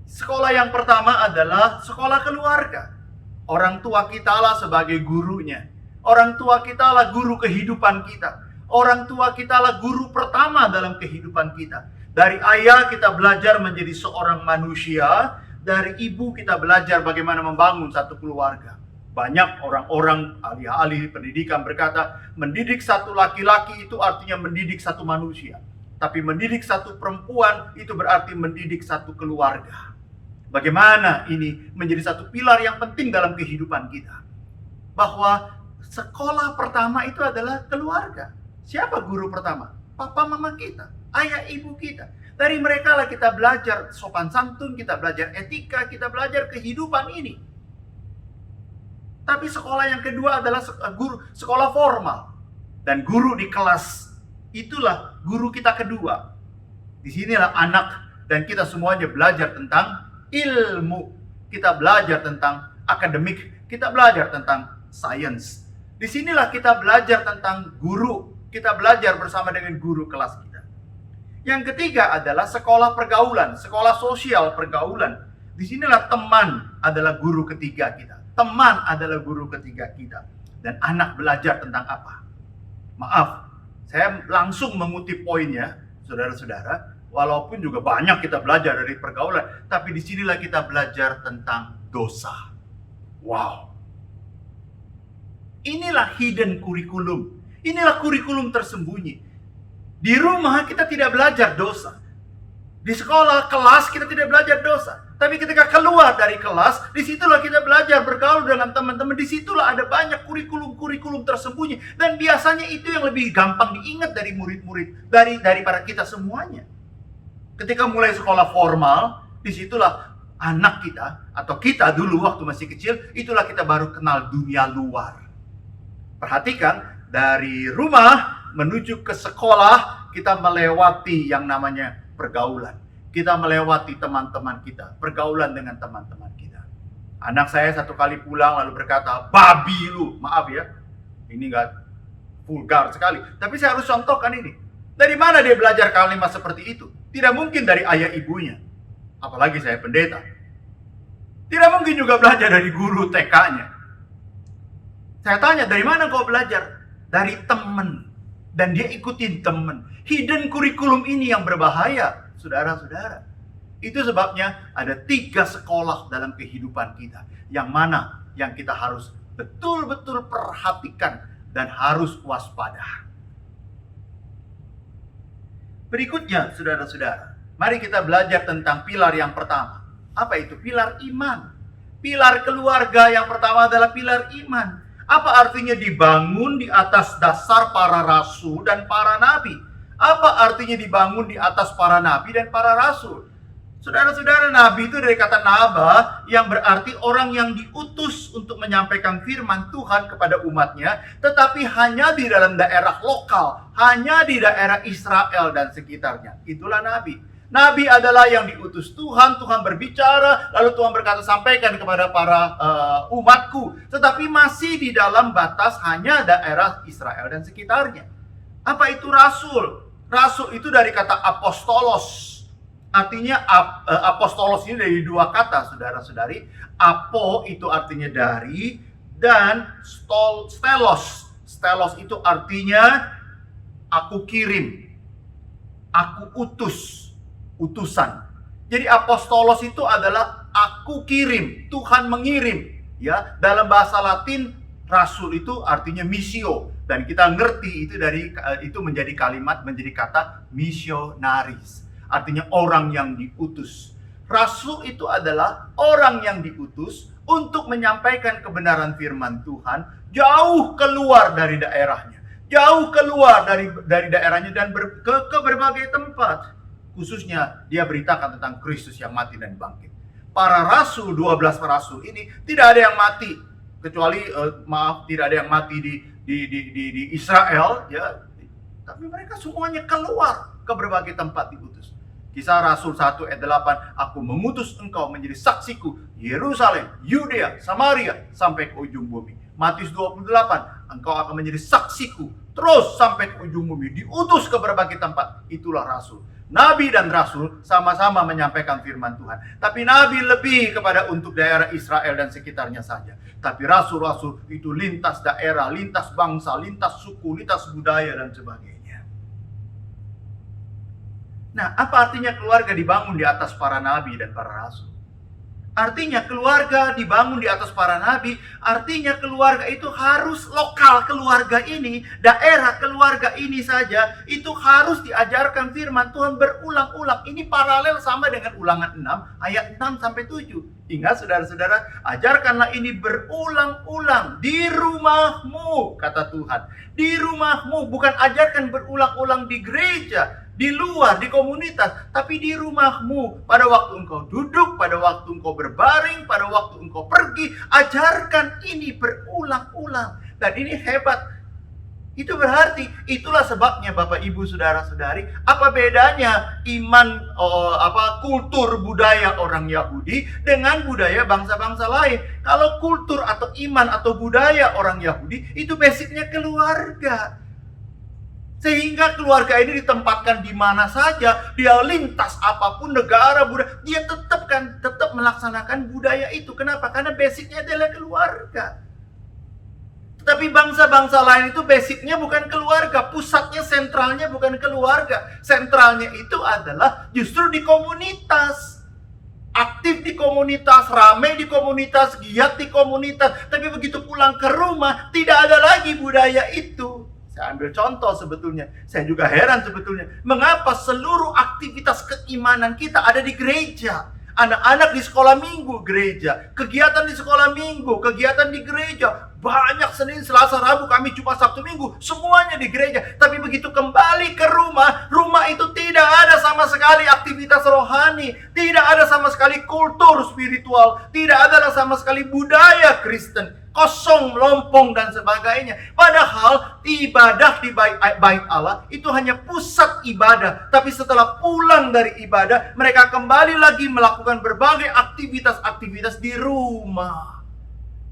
Sekolah yang pertama adalah sekolah keluarga. Orang tua kita lah sebagai gurunya. Orang tua kita lah guru kehidupan kita. Orang tua kita lah guru pertama dalam kehidupan kita. Dari ayah kita belajar menjadi seorang manusia. Dari ibu kita belajar bagaimana membangun satu keluarga. Banyak orang-orang ahli-ahli pendidikan berkata, mendidik satu laki-laki itu artinya mendidik satu manusia. Tapi mendidik satu perempuan itu berarti mendidik satu keluarga. Bagaimana ini menjadi satu pilar yang penting dalam kehidupan kita. Bahwa sekolah pertama itu adalah keluarga. Siapa guru pertama? Papa mama kita, ayah ibu kita. Dari mereka lah kita belajar sopan santun, kita belajar etika, kita belajar kehidupan ini. Tapi sekolah yang kedua adalah sekolah formal. Dan guru di kelas, itulah guru kita kedua. Disinilah anak dan kita semuanya belajar tentang ilmu. Kita belajar tentang akademik, kita belajar tentang sains. Disinilah kita belajar tentang guru. Kita belajar bersama dengan guru kelas kita. Yang ketiga adalah sekolah pergaulan, sekolah sosial pergaulan. Disinilah teman adalah guru ketiga kita. Teman adalah guru ketiga kita. Dan anak belajar tentang apa? Maaf, saya langsung mengutip poinnya, saudara-saudara. Walaupun juga banyak kita belajar dari pergaulan, tapi disinilah kita belajar tentang dosa. Wow. Inilah hidden curriculum. Inilah kurikulum tersembunyi. Di rumah kita tidak belajar dosa. Di sekolah, kelas kita tidak belajar dosa. Tapi ketika keluar dari kelas, disitulah kita belajar bergaul dengan teman-teman. Disitulah ada banyak kurikulum-kurikulum tersembunyi. Dan biasanya itu yang lebih gampang diingat dari murid-murid, daripada kita semuanya. Ketika mulai sekolah formal, disitulah anak kita, atau kita dulu waktu masih kecil, itulah kita baru kenal dunia luar. Perhatikan, dari rumah menuju ke sekolah, kita melewati yang namanya pergaulan. Kita melewati teman-teman kita, pergaulan dengan teman-teman kita. Anak saya satu kali pulang lalu berkata, babi lu, maaf ya, ini gak vulgar sekali. Tapi saya harus contohkan ini. Dari mana dia belajar kalimat seperti itu? Tidak mungkin dari ayah ibunya. Apalagi saya pendeta. Tidak mungkin juga belajar dari guru TK-nya. Saya tanya, dari mana kau belajar? Dari teman. Dan dia ikutin teman. Hidden curriculum ini yang berbahaya, saudara-saudara. Itu sebabnya ada 3 sekolah dalam kehidupan kita. Yang mana yang kita harus betul-betul perhatikan dan harus waspada. Berikutnya, saudara-saudara, mari kita belajar tentang pilar yang pertama. Apa itu? Pilar iman. Pilar keluarga yang pertama adalah pilar iman. Apa artinya dibangun di atas dasar para rasul dan para nabi? Apa artinya dibangun di atas para nabi dan para rasul? Saudara-saudara, nabi itu dari kata naba, yang berarti orang yang diutus untuk menyampaikan firman Tuhan kepada umatnya, tetapi hanya di dalam daerah lokal, hanya di daerah Israel dan sekitarnya. Itulah nabi. Nabi adalah yang diutus Tuhan, Tuhan berbicara, lalu Tuhan berkata sampaikan kepada para umatku. Tetapi masih di dalam batas hanya daerah Israel dan sekitarnya. Apa itu rasul? Rasul itu dari kata apostolos. Artinya apostolos ini dari 2 kata, saudara-saudari. Apo itu artinya dari, dan stelos. Stelos itu artinya aku kirim, aku utus, utusan. Jadi apostolos itu adalah aku kirim, Tuhan mengirim. Ya, dalam bahasa Latin rasul itu artinya missio, dan kita ngerti itu menjadi kalimat, menjadi kata missionaris. Artinya orang yang diutus. Rasul itu adalah orang yang diutus untuk menyampaikan kebenaran firman Tuhan jauh keluar dari daerahnya, jauh keluar dari daerahnya dan ke berbagai tempat. Khususnya dia beritakan tentang Kristus yang mati dan bangkit. Para rasul, 12 rasul ini tidak ada yang mati, kecuali tidak ada yang mati di Israel, ya. Tapi mereka semuanya keluar ke berbagai tempat diutus. Kisah Rasul 1 ayat 8, aku mengutus engkau menjadi saksiku Yerusalem, Yudea, Samaria sampai ke ujung bumi. Matius 28, engkau akan menjadi saksiku terus sampai ke ujung bumi, diutus ke berbagai tempat. Itulah rasul. Nabi dan rasul sama-sama menyampaikan firman Tuhan. Tapi nabi lebih kepada untuk daerah Israel dan sekitarnya saja. Tapi rasul-rasul itu lintas daerah, lintas bangsa, lintas suku, lintas budaya dan sebagainya. Nah, apa artinya keluarga dibangun di atas para nabi dan para rasul? Artinya keluarga dibangun di atas para nabi, artinya keluarga itu harus lokal keluarga ini, daerah keluarga ini saja, itu harus diajarkan firman Tuhan berulang-ulang. Ini paralel sama dengan Ulangan 6 ayat 6-7. Ingat saudara-saudara, ajarkanlah ini berulang-ulang di rumahmu, kata Tuhan. Di rumahmu, bukan ajarkan berulang-ulang di gereja, di luar, di komunitas, tapi di rumahmu. Pada waktu engkau duduk, pada waktu engkau berbaring, pada waktu engkau pergi, ajarkan ini berulang-ulang. Dan ini hebat. Itu berarti, itulah sebabnya Bapak Ibu Saudara-saudari, apa bedanya kultur budaya orang Yahudi dengan budaya bangsa-bangsa lain? Kalau kultur atau iman atau budaya orang Yahudi itu basicnya keluarga. Sehingga keluarga ini ditempatkan di mana saja, dia lintas apapun negara, budaya, dia tetap melaksanakan budaya itu. Kenapa? Karena basicnya adalah keluarga. Tapi bangsa-bangsa lain itu basicnya bukan keluarga, pusatnya, sentralnya bukan keluarga. Sentralnya itu adalah justru di komunitas. Aktif di komunitas, ramai di komunitas, giat di komunitas. Tapi begitu pulang ke rumah, tidak ada lagi budaya itu. Saya ambil contoh sebetulnya. Saya juga heran sebetulnya. Mengapa seluruh aktivitas keimanan kita ada di gereja? Anak-anak di sekolah minggu gereja, kegiatan di sekolah minggu, kegiatan di gereja, banyak Senin, Selasa, Rabu, Kamis, Jumat, Sabtu, Minggu, semuanya di gereja. Tapi begitu kembali ke rumah, rumah itu tidak ada sama sekali aktivitas rohani, tidak ada sama sekali kultur spiritual, tidak ada sama sekali budaya Kristen. Kosong, melompong dan sebagainya. Padahal ibadah di bait Allah itu hanya pusat ibadah. Tapi setelah pulang dari ibadah, mereka kembali lagi melakukan berbagai aktivitas di rumah.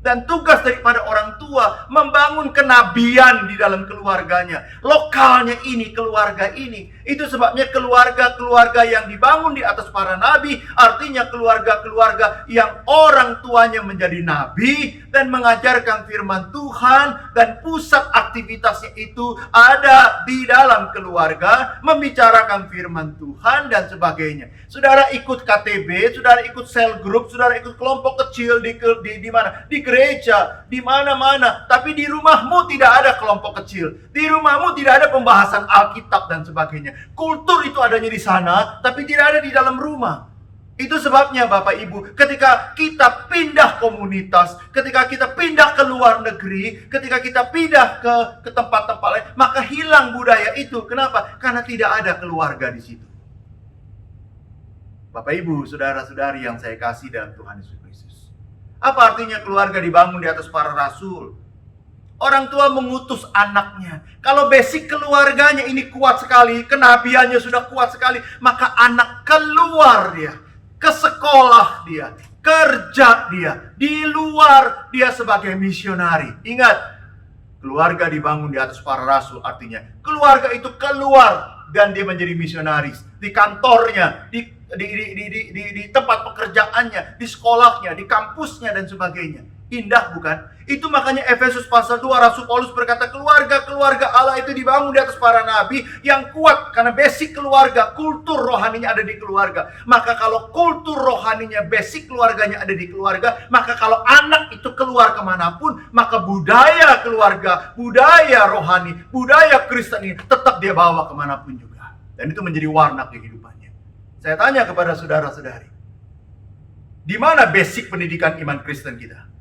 Dan tugas daripada orang tua membangun kenabian di dalam keluarganya. Lokalnya ini, keluarga ini. Itu sebabnya keluarga-keluarga yang dibangun di atas para nabi, artinya keluarga-keluarga yang orang tuanya menjadi nabi dan mengajarkan firman Tuhan, dan pusat aktivitasnya itu ada di dalam keluarga, membicarakan firman Tuhan dan sebagainya. Saudara ikut KTB, saudara ikut sel group, saudara ikut kelompok kecil di mana? Di gereja, di mana-mana. Tapi di rumahmu tidak ada kelompok kecil. Di rumahmu tidak ada pembahasan Alkitab dan sebagainya. Kultur itu adanya di sana, tapi tidak ada di dalam rumah. Itu sebabnya Bapak Ibu, ketika kita pindah komunitas, ketika kita pindah ke luar negeri, ketika kita pindah ke tempat-tempat lain, maka hilang budaya itu. Kenapa? Karena tidak ada keluarga di situ. Bapak Ibu, saudara-saudari yang saya kasih dalam Tuhan Yesus Kristus. Apa artinya keluarga dibangun di atas para rasul? Orang tua mengutus anaknya. Kalau basic keluarganya ini kuat sekali, kenabiannya sudah kuat sekali, maka anak keluar dia, ke sekolah dia, kerja dia, di luar dia sebagai misionari. Ingat, keluarga dibangun di atas para rasul, artinya keluarga itu keluar dan dia menjadi misionaris. Di kantornya, di tempat pekerjaannya, di sekolahnya, di kampusnya dan sebagainya. Indah bukan? Itu makanya Efesus pasal 2 Rasul Paulus berkata keluarga-keluarga Allah itu dibangun di atas para nabi yang kuat karena basic keluarga, kultur rohaninya ada di keluarga. Maka kalau kultur rohaninya, basic keluarganya ada di keluarga, maka kalau anak itu keluar kemanapun, maka budaya keluarga, budaya rohani, budaya Kristen ini tetap dia bawa kemanapun juga. Dan itu menjadi warna kehidupannya. Saya tanya kepada saudara-saudari, di mana basic pendidikan iman Kristen kita?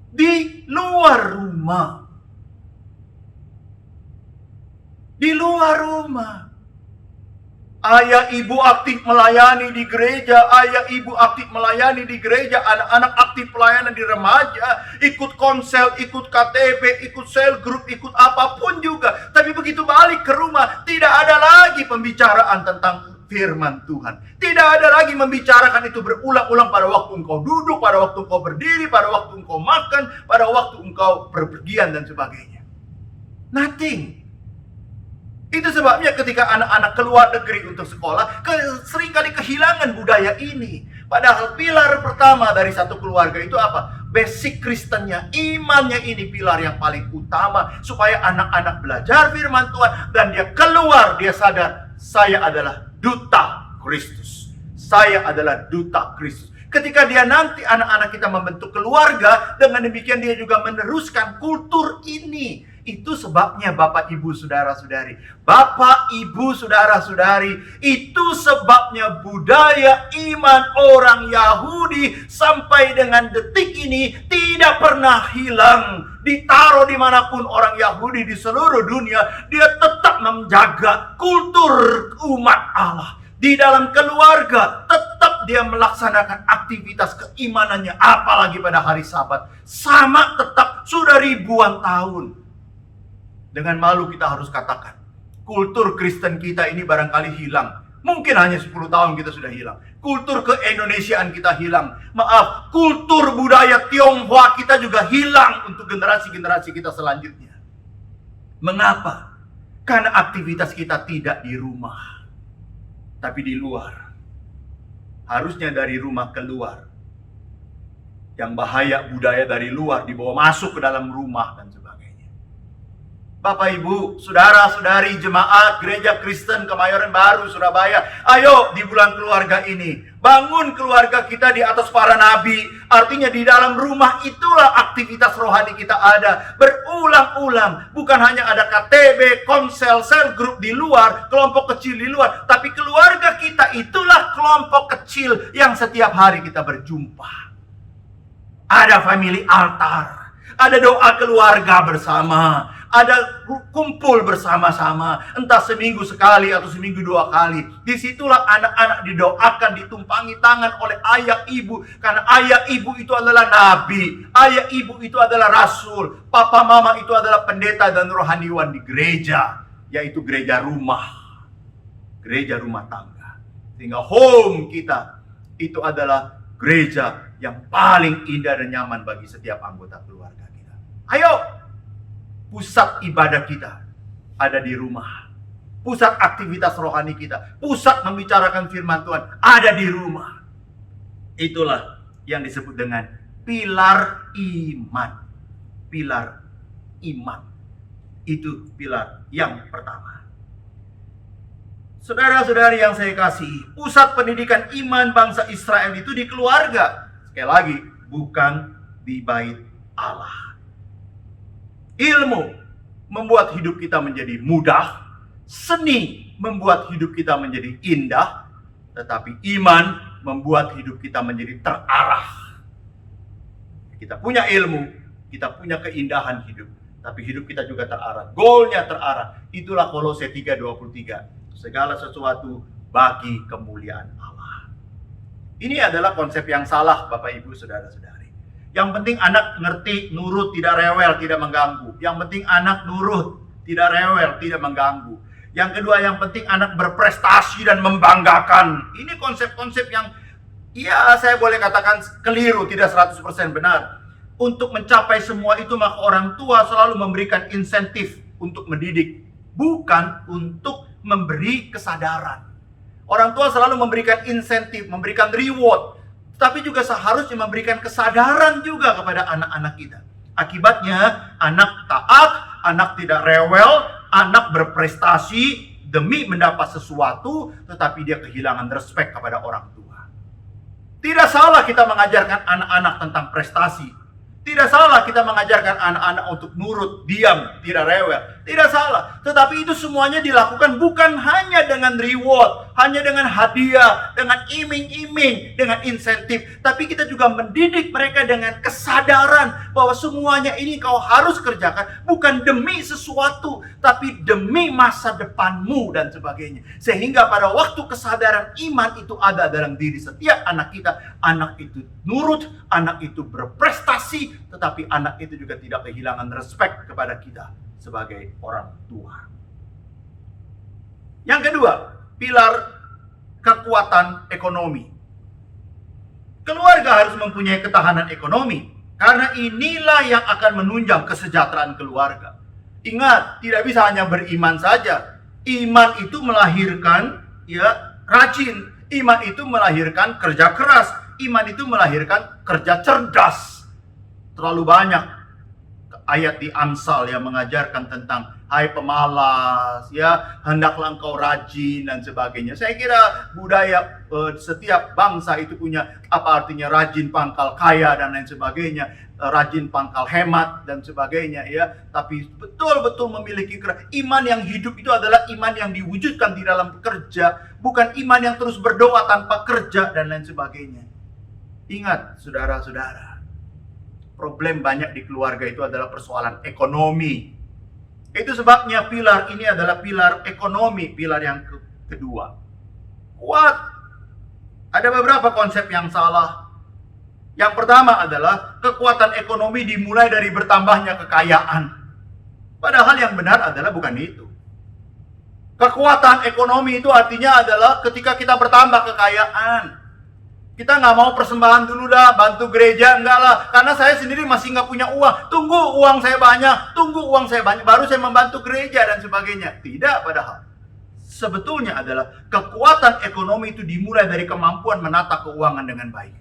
Di luar rumah. di luar rumah. Ayah ibu aktif melayani di gereja, ayah ibu aktif melayani di gereja, anak-anak aktif pelayanan di remaja, ikut konsel, ikut KTP, ikut sel group, ikut apapun juga. Tapi begitu balik ke rumah, tidak ada lagi pembicaraan tentang firman Tuhan. Tidak ada lagi membicarakan itu berulang-ulang pada waktu engkau duduk, pada waktu engkau berdiri, pada waktu engkau makan, pada waktu engkau berpergian dan sebagainya. Nothing. Itu sebabnya ketika anak-anak keluar negeri untuk sekolah, seringkali kehilangan budaya ini. Padahal pilar pertama dari satu keluarga itu apa? Basic Kristennya, imannya ini pilar yang paling utama. Supaya anak-anak belajar firman Tuhan dan dia keluar, dia sadar, saya adalah duta Kristus. Saya adalah duta Kristus. Ketika dia nanti anak-anak kita membentuk keluarga, dengan demikian dia juga meneruskan kultur ini. Itu sebabnya Bapak Ibu Saudara-saudari. Bapak Ibu Saudara-saudari, itu sebabnya budaya iman orang Yahudi sampai dengan detik ini tidak pernah hilang. Ditaruh dimanapun orang Yahudi di seluruh dunia, dia tetap menjaga kultur umat Allah. Di dalam keluarga tetap dia melaksanakan aktivitas keimanannya, apalagi pada hari Sabat. Sama tetap sudah ribuan tahun. Dengan malu kita harus katakan, kultur Kristen kita ini barangkali hilang. Mungkin hanya 10 tahun kita sudah hilang. Kultur keindonesiaan kita hilang. Maaf, kultur budaya Tionghoa kita juga hilang untuk generasi-generasi kita selanjutnya. Mengapa? Karena aktivitas kita tidak di rumah, tapi di luar. Harusnya dari rumah keluar. Yang bahaya budaya dari luar dibawa masuk ke dalam rumah dan sebagainya. Bapak Ibu, saudara-saudari jemaat Gereja Kristen Kemayoran Baru Surabaya, ayo di bulan keluarga ini bangun keluarga kita di atas para nabi. Artinya di dalam rumah itulah aktivitas rohani kita ada berulang-ulang. Bukan hanya ada KTB, konsel, sel group di luar, kelompok kecil di luar, tapi keluarga kita itulah kelompok kecil yang setiap hari kita berjumpa. Ada family altar, ada doa keluarga bersama, ada kumpul bersama-sama, entah seminggu sekali atau seminggu 2 kali. Disitulah anak-anak didoakan, ditumpangi tangan oleh ayah ibu. Karena ayah ibu itu adalah nabi, ayah ibu itu adalah rasul, papa mama itu adalah pendeta dan rohaniwan di gereja, yaitu gereja rumah tangga. Sehingga home kita itu adalah gereja yang paling indah dan nyaman bagi setiap anggota keluarga kita. Ayo! Pusat ibadah kita ada di rumah. Pusat aktivitas rohani kita, pusat membicarakan firman Tuhan ada di rumah. Itulah yang disebut dengan pilar iman. Pilar iman. Itu pilar yang pertama. Saudara-saudari yang saya kasih, pusat pendidikan iman bangsa Israel itu di keluarga. Sekali lagi, bukan di bait Allah. Ilmu membuat hidup kita menjadi mudah, seni membuat hidup kita menjadi indah, tetapi iman membuat hidup kita menjadi terarah. Kita punya ilmu, kita punya keindahan hidup, tapi hidup kita juga terarah. Goalnya terarah. Itulah Kolose 3:23. Segala sesuatu bagi kemuliaan Allah. Ini adalah konsep yang salah, Bapak Ibu, saudara-saudari. Yang penting anak ngerti, nurut, tidak rewel, tidak mengganggu. Yang penting anak nurut, tidak rewel, tidak mengganggu. Yang kedua, yang penting anak berprestasi dan membanggakan. Ini konsep-konsep yang, ya saya boleh katakan keliru, tidak 100% benar. Untuk mencapai semua itu, maka orang tua selalu memberikan insentif untuk mendidik. Bukan untuk memberi kesadaran. Orang tua selalu memberikan insentif, memberikan reward. Tapi juga seharusnya memberikan kesadaran juga kepada anak-anak kita. Akibatnya anak taat, anak tidak rewel, anak berprestasi demi mendapat sesuatu, tetapi dia kehilangan respek kepada orang tua. Tidak salah kita mengajarkan anak-anak tentang prestasi. Tidak salah kita mengajarkan anak-anak untuk nurut, diam, tidak rewel. Tidak salah. Tetapi itu semuanya dilakukan bukan hanya dengan reward, hanya dengan hadiah, dengan iming-iming, dengan insentif. Tapi kita juga mendidik mereka dengan kesadaran bahwa semuanya ini kau harus kerjakan. Bukan demi sesuatu, tapi demi masa depanmu dan sebagainya. Sehingga pada waktu kesadaran iman itu ada dalam diri setiap anak kita, anak itu nurut, anak itu berprestasi, tetapi anak itu juga tidak kehilangan respect kepada kita sebagai orang tua. Yang kedua, pilar kekuatan ekonomi. Keluarga harus mempunyai ketahanan ekonomi, karena inilah yang akan menunjang kesejahteraan keluarga. Ingat, tidak bisa hanya beriman saja. Iman itu melahirkan rajin. Iman itu melahirkan kerja keras. Iman itu melahirkan kerja cerdas. Terlalu banyak ayat di Amsal yang mengajarkan tentang hai pemalas, hendaklah engkau rajin dan sebagainya. Saya kira budaya setiap bangsa itu punya apa artinya rajin pangkal kaya dan lain sebagainya, rajin pangkal hemat dan sebagainya Tapi betul-betul memiliki iman yang hidup itu adalah iman yang diwujudkan di dalam kerja, bukan iman yang terus berdoa tanpa kerja dan lain sebagainya. Ingat, saudara-saudara, problem banyak di keluarga itu adalah persoalan ekonomi. Itu sebabnya pilar ini adalah pilar ekonomi, pilar yang kedua. Kuat. Ada beberapa konsep yang salah. Yang pertama adalah kekuatan ekonomi dimulai dari bertambahnya kekayaan. Padahal yang benar adalah bukan itu. Kekuatan ekonomi itu artinya adalah ketika kita bertambah kekayaan. Kita nggak mau persembahan dulu dah, bantu gereja, enggak lah. Karena saya sendiri masih nggak punya uang. Tunggu uang saya banyak, baru saya membantu gereja dan sebagainya. Tidak, padahal. Sebetulnya adalah kekuatan ekonomi itu dimulai dari kemampuan menata keuangan dengan baik.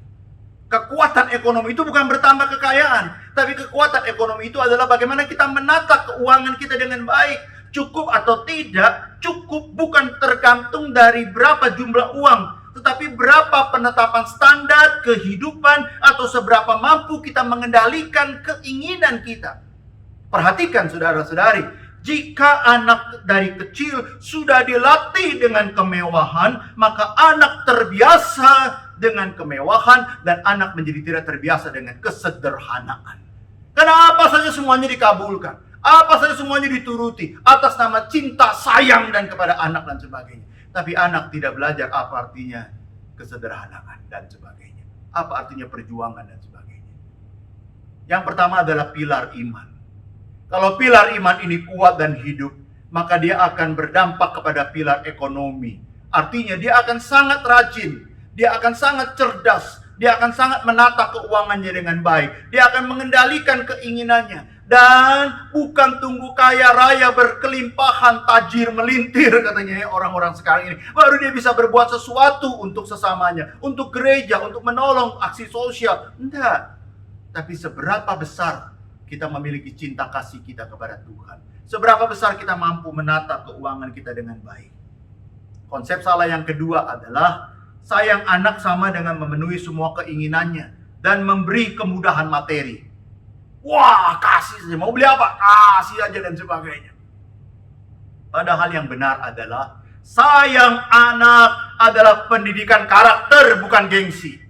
Kekuatan ekonomi itu bukan bertambah kekayaan. Tapi kekuatan ekonomi itu adalah bagaimana kita menata keuangan kita dengan baik. Cukup atau tidak, cukup bukan tergantung dari berapa jumlah uang, tetapi berapa penetapan standar kehidupan atau seberapa mampu kita mengendalikan keinginan kita. Perhatikan saudara-saudari, jika anak dari kecil sudah dilatih dengan kemewahan, maka anak terbiasa dengan kemewahan dan anak menjadi tidak terbiasa dengan kesederhanaan. Kenapa saja semuanya dikabulkan? Apa saja semuanya dituruti atas nama cinta, sayang dan kepada anak dan sebagainya. Tapi anak tidak belajar apa artinya kesederhanaan dan sebagainya. Apa artinya perjuangan dan sebagainya. Yang pertama adalah pilar iman. Kalau pilar iman ini kuat dan hidup, maka dia akan berdampak kepada pilar ekonomi. Artinya dia akan sangat rajin, dia akan sangat cerdas, dia akan sangat menata keuangannya dengan baik. Dia akan mengendalikan keinginannya. Dan bukan tunggu kaya raya berkelimpahan, tajir melintir katanya orang-orang sekarang ini. Baru dia bisa berbuat sesuatu untuk sesamanya, untuk gereja, untuk menolong aksi sosial. Enggak. Tapi seberapa besar kita memiliki cinta kasih kita kepada Tuhan. Seberapa besar kita mampu menata keuangan kita dengan baik. Konsep salah yang kedua adalah sayang anak sama dengan memenuhi semua keinginannya dan memberi kemudahan materi. Wah, kasih saja. Mau beli apa? Kasih aja dan sebagainya. Padahal yang benar adalah sayang anak adalah pendidikan karakter, bukan gengsi.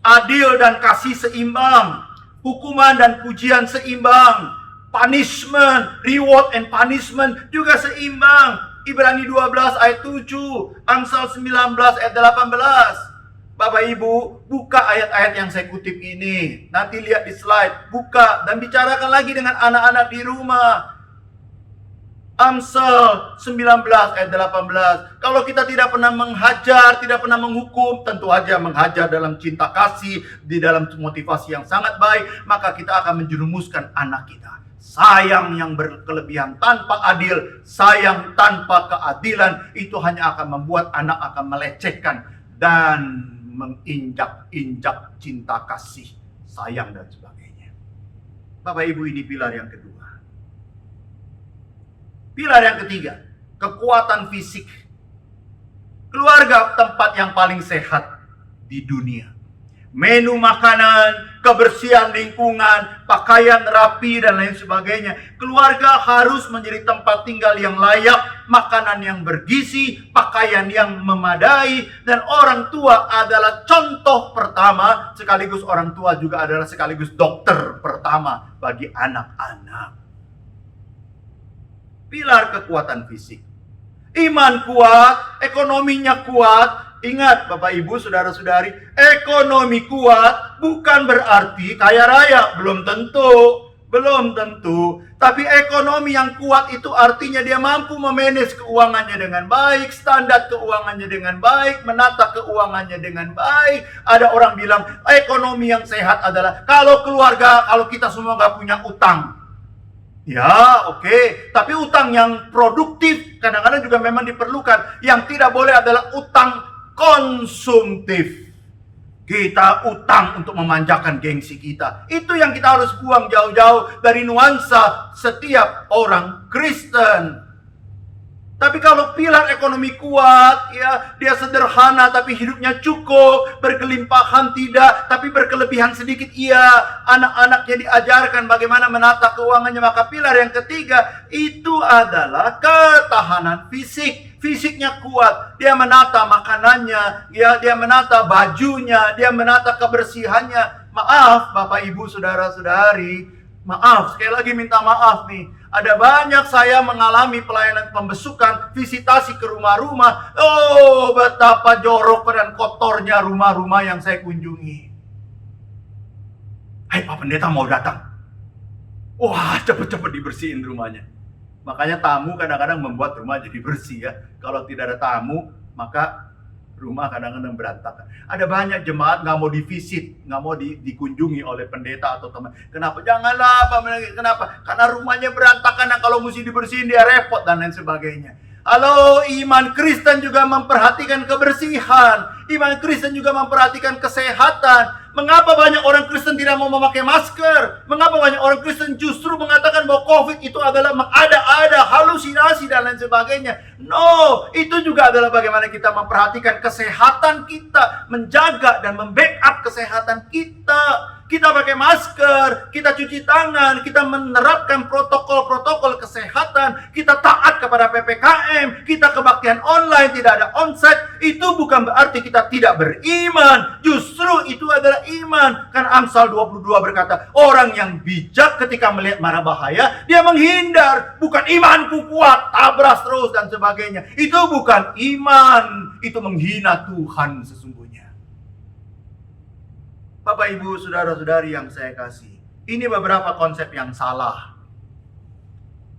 Adil dan kasih seimbang. Hukuman dan pujian seimbang. Punishment, reward and punishment juga seimbang. Ibrani 12 ayat 7. Amsal 19 ayat 18. Bapak Ibu, buka ayat-ayat yang saya kutip ini. Nanti lihat di slide. Buka dan bicarakan lagi dengan anak-anak di rumah. Amsal 19 ayat 18. Kalau kita tidak pernah menghajar, tidak pernah menghukum, tentu saja menghajar dalam cinta kasih, di dalam motivasi yang sangat baik, maka kita akan menjerumuskan anak kita. Sayang yang berkelebihan tanpa adil, sayang tanpa keadilan, itu hanya akan membuat anak akan melecehkan dan menginjak-injak cinta kasih, sayang dan sebagainya. Bapak Ibu, ini pilar yang kedua. Pilar yang ketiga, kekuatan fisik. Keluarga tempat yang paling sehat di dunia. Menu makanan kebersihan lingkungan, pakaian rapi, dan lain sebagainya. Keluarga harus menjadi tempat tinggal yang layak, makanan yang bergizi, pakaian yang memadai, dan orang tua adalah contoh pertama, sekaligus orang tua juga adalah sekaligus dokter pertama bagi anak-anak. Pilar kekuatan fisik. Iman kuat, ekonominya kuat. Ingat Bapak Ibu, saudara-saudari, ekonomi kuat bukan berarti kaya raya, belum tentu. Tapi ekonomi yang kuat itu artinya dia mampu memanage keuangannya dengan baik, standar keuangannya dengan baik, menata keuangannya dengan baik. Ada orang bilang ekonomi yang sehat adalah kalau keluarga, kalau kita semua gak punya utang. Ya, oke. Tapi utang yang produktif kadang-kadang juga memang diperlukan. Yang tidak boleh adalah utang konsumtif. Kita utang untuk memanjakan gengsi kita. Itu yang kita harus buang jauh-jauh dari nuansa setiap orang Kristen. Tapi kalau pilar ekonomi kuat, ya, dia sederhana tapi hidupnya cukup, berkelimpahan tidak, tapi berkelebihan sedikit iya. Anak-anaknya diajarkan bagaimana menata keuangannya. Maka pilar yang ketiga itu adalah ketahanan fisik. Fisiknya kuat, dia menata makanannya, ya, dia menata bajunya, dia menata kebersihannya. Maaf Bapak Ibu saudara-saudari, maaf, sekali lagi minta maaf nih. Ada banyak saya mengalami pelayanan pembesukan, visitasi ke rumah-rumah. Oh, betapa jorok dan kotornya rumah-rumah yang saya kunjungi. Hai Pak Pendeta mau datang. Wah, cepet-cepet dibersihin rumahnya. Makanya tamu kadang-kadang membuat rumah jadi bersih ya. Kalau tidak ada tamu, maka rumah kadang-kadang berantakan. Ada banyak jemaat nggak mau divisit, nggak mau dikunjungi oleh pendeta atau teman. Kenapa? Janganlah, Pak. Kenapa? Karena rumahnya berantakan, dan kalau mesti dibersihin dia repot dan lain sebagainya. Halo, iman Kristen juga memperhatikan kebersihan. Iman Kristen juga memperhatikan kesehatan. Mengapa banyak orang Kristen tidak mau memakai masker? Mengapa banyak orang Kristen justru mengatakan bahwa COVID itu adalah mengada-ada, halusinasi, dan lain sebagainya? No, itu juga adalah bagaimana kita memperhatikan kesehatan kita, menjaga dan membackup kesehatan kita. Kita pakai masker, kita cuci tangan, kita menerapkan protokol-protokol kesehatan, kita taat kepada PPKM, kita kebaktian online, tidak ada onsite. Itu bukan berarti kita tidak beriman. Justru itu adalah iman. Kan Amsal 22 berkata, orang yang bijak ketika melihat mara bahaya, dia menghindar. Bukan imanku kuat, tabras terus dan sebagainya. Itu bukan iman. Itu menghina Tuhan sesungguhnya. Bapak Ibu saudara-saudari yang saya kasih, ini beberapa konsep yang salah.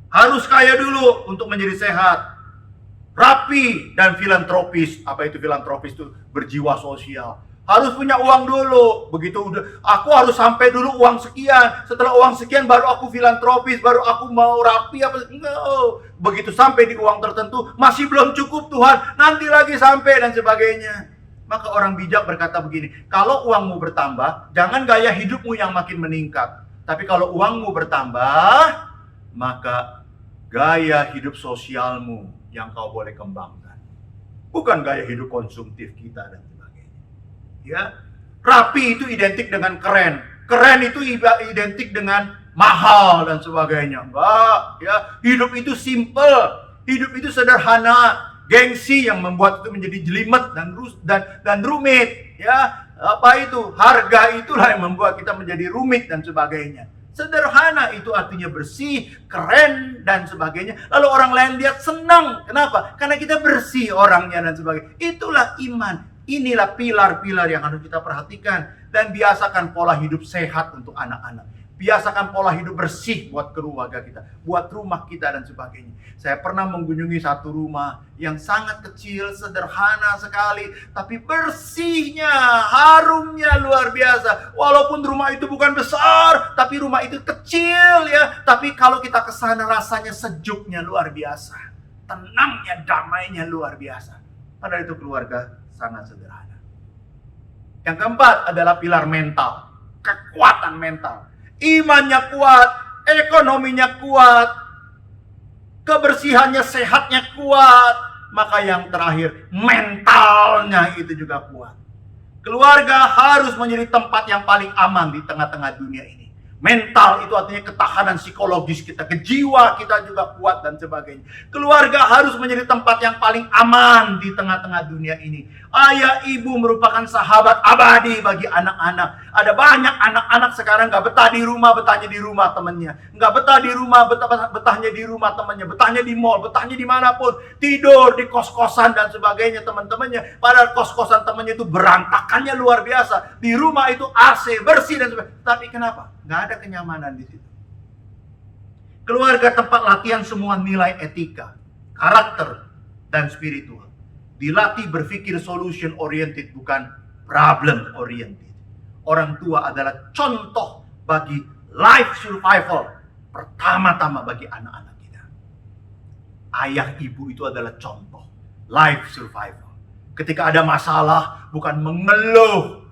Harus kaya dulu untuk menjadi sehat, rapi dan filantropis. Apa itu filantropis? Itu berjiwa sosial. Harus punya uang dulu. Begitu udah, aku harus sampai dulu uang sekian. Setelah uang sekian baru aku filantropis, baru aku mau rapi apa? No. Begitu sampai di uang tertentu masih belum cukup Tuhan, nanti lagi sampai dan sebagainya. Maka orang bijak berkata begini, kalau uangmu bertambah, jangan gaya hidupmu yang makin meningkat. Tapi kalau uangmu bertambah, maka gaya hidup sosialmu yang kau boleh kembangkan. Bukan gaya hidup konsumtif kita dan sebagainya. Ya, rapi itu identik dengan keren. Keren itu identik dengan mahal dan sebagainya. Enggak, ya. Hidup itu simple, hidup itu sederhana. Gengsi yang membuat itu menjadi jelimet dan rumit, ya. Apa itu? Harga itulah yang membuat kita menjadi rumit dan sebagainya. Sederhana itu artinya bersih, keren dan sebagainya. Lalu orang lain lihat senang. Kenapa? Karena kita bersih orangnya dan sebagainya. Itulah iman. Inilah pilar-pilar yang harus kita perhatikan. Dan biasakan pola hidup sehat untuk anak-anak. Biasakan pola hidup bersih buat keluarga kita, buat rumah kita dan sebagainya. Saya pernah mengunjungi satu rumah yang sangat kecil, sederhana sekali, tapi bersihnya, harumnya luar biasa. Walaupun rumah itu bukan besar, tapi rumah itu kecil ya. Tapi kalau kita ke sana rasanya sejuknya luar biasa. Tenangnya, damainya luar biasa. Padahal itu keluarga sangat sederhana. Yang keempat adalah pilar mental, kekuatan mental. Imannya kuat, ekonominya kuat, kebersihannya, sehatnya kuat. Maka yang terakhir, mentalnya itu juga kuat. Keluarga harus menjadi tempat yang paling aman di tengah-tengah dunia ini. Mental itu artinya ketahanan psikologis kita, jiwa kita juga kuat dan sebagainya. Keluarga harus menjadi tempat yang paling aman di tengah-tengah dunia ini. Ayah ibu merupakan sahabat abadi bagi anak-anak. Ada banyak anak-anak sekarang gak betah di rumah, betahnya di rumah temannya. Gak betah di rumah, betahnya di rumah temannya. Betahnya di mall, betahnya dimanapun. Tidur di kos-kosan dan sebagainya teman-temannya. Padahal kos-kosan temannya itu berantakannya luar biasa. Di rumah itu AC, bersih dan sebagainya. Tapi kenapa? Gak ada kenyamanan di situ. Keluarga tempat latihan semua nilai etika, karakter, dan spiritual. Dilatih berpikir solution oriented, bukan problem oriented. Orang tua adalah contoh bagi life survival pertama-tama bagi anak-anak kita. Ayah ibu itu adalah contoh life survival. Ketika ada masalah, bukan mengeluh,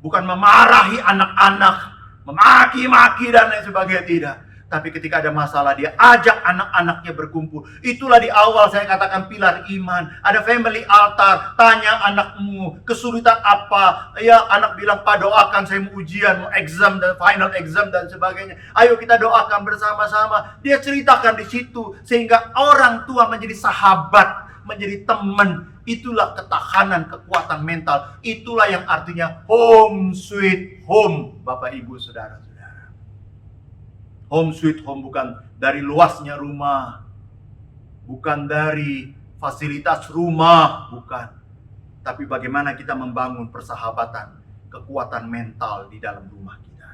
bukan memarahi anak-anak, memaki-maki dan lain sebagainya, tidak. Tapi ketika ada masalah, dia ajak anak-anaknya berkumpul. Itulah di awal saya katakan pilar iman. Ada family altar, tanya anakmu kesulitan apa. Ya, anak bilang, Pak doakan saya mau ujian, mau exam dan final exam dan sebagainya. Ayo kita doakan bersama-sama. Dia ceritakan di situ sehingga orang tua menjadi sahabat, menjadi teman. Itulah ketahanan, kekuatan mental. Itulah yang artinya home sweet home, Bapak Ibu Saudara. Home sweet home bukan dari luasnya rumah, bukan dari fasilitas rumah, bukan. Tapi bagaimana kita membangun persahabatan, kekuatan mental di dalam rumah kita.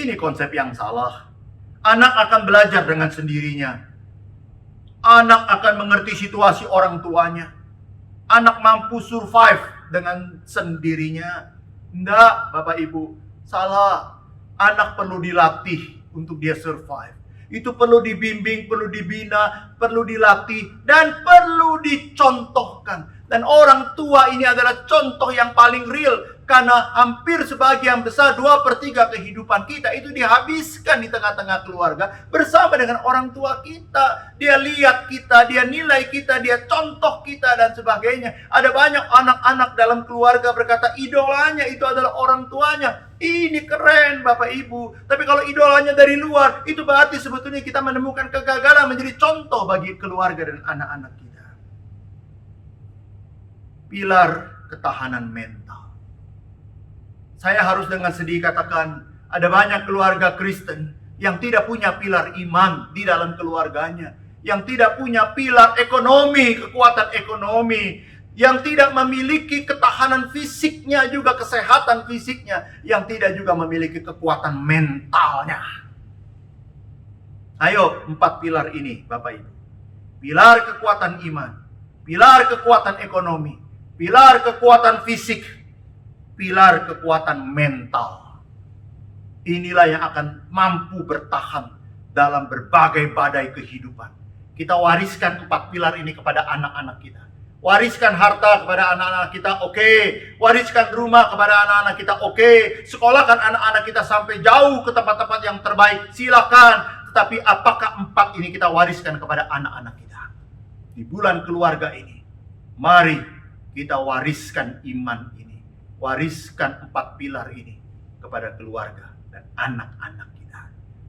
Ini konsep yang salah. Anak akan belajar dengan sendirinya. Anak akan mengerti situasi orang tuanya. Anak mampu survive dengan sendirinya. Enggak, Bapak Ibu, salah. Anak perlu dilatih untuk dia survive. Itu perlu dibimbing, perlu dibina, perlu dilatih, dan perlu dicontohkan. Dan orang tua ini adalah contoh yang paling real. Karena hampir sebagian besar 2/3 kehidupan kita itu dihabiskan di tengah-tengah keluarga bersama dengan orang tua kita. Dia lihat kita, dia nilai kita, dia contoh kita dan sebagainya. Ada banyak anak-anak dalam keluarga berkata idolanya itu adalah orang tuanya. Ini keren Bapak Ibu. Tapi kalau idolanya dari luar, itu berarti sebetulnya kita menemukan kegagalan menjadi contoh bagi keluarga dan anak-anak kita. Pilar ketahanan mental. Saya harus dengan sedih katakan, ada banyak keluarga Kristen yang tidak punya pilar iman di dalam keluarganya. Yang tidak punya pilar ekonomi, kekuatan ekonomi. Yang tidak memiliki ketahanan fisiknya juga, kesehatan fisiknya. Yang tidak juga memiliki kekuatan mentalnya. Ayo, 4 pilar ini Bapak Ibu. Pilar kekuatan iman. Pilar kekuatan ekonomi. Pilar kekuatan fisik. Pilar kekuatan mental. Inilah yang akan mampu bertahan dalam berbagai badai kehidupan. Kita wariskan 4 pilar ini kepada anak-anak kita. Wariskan harta kepada anak-anak kita, oke. Wariskan rumah kepada anak-anak kita, oke. Sekolahkan anak-anak kita sampai jauh ke tempat-tempat yang terbaik, silakan. Tetapi apakah 4 ini kita wariskan kepada anak-anak kita? Di bulan keluarga ini, mari kita wariskan iman ini. Wariskan 4 pilar ini kepada keluarga dan anak-anak kita.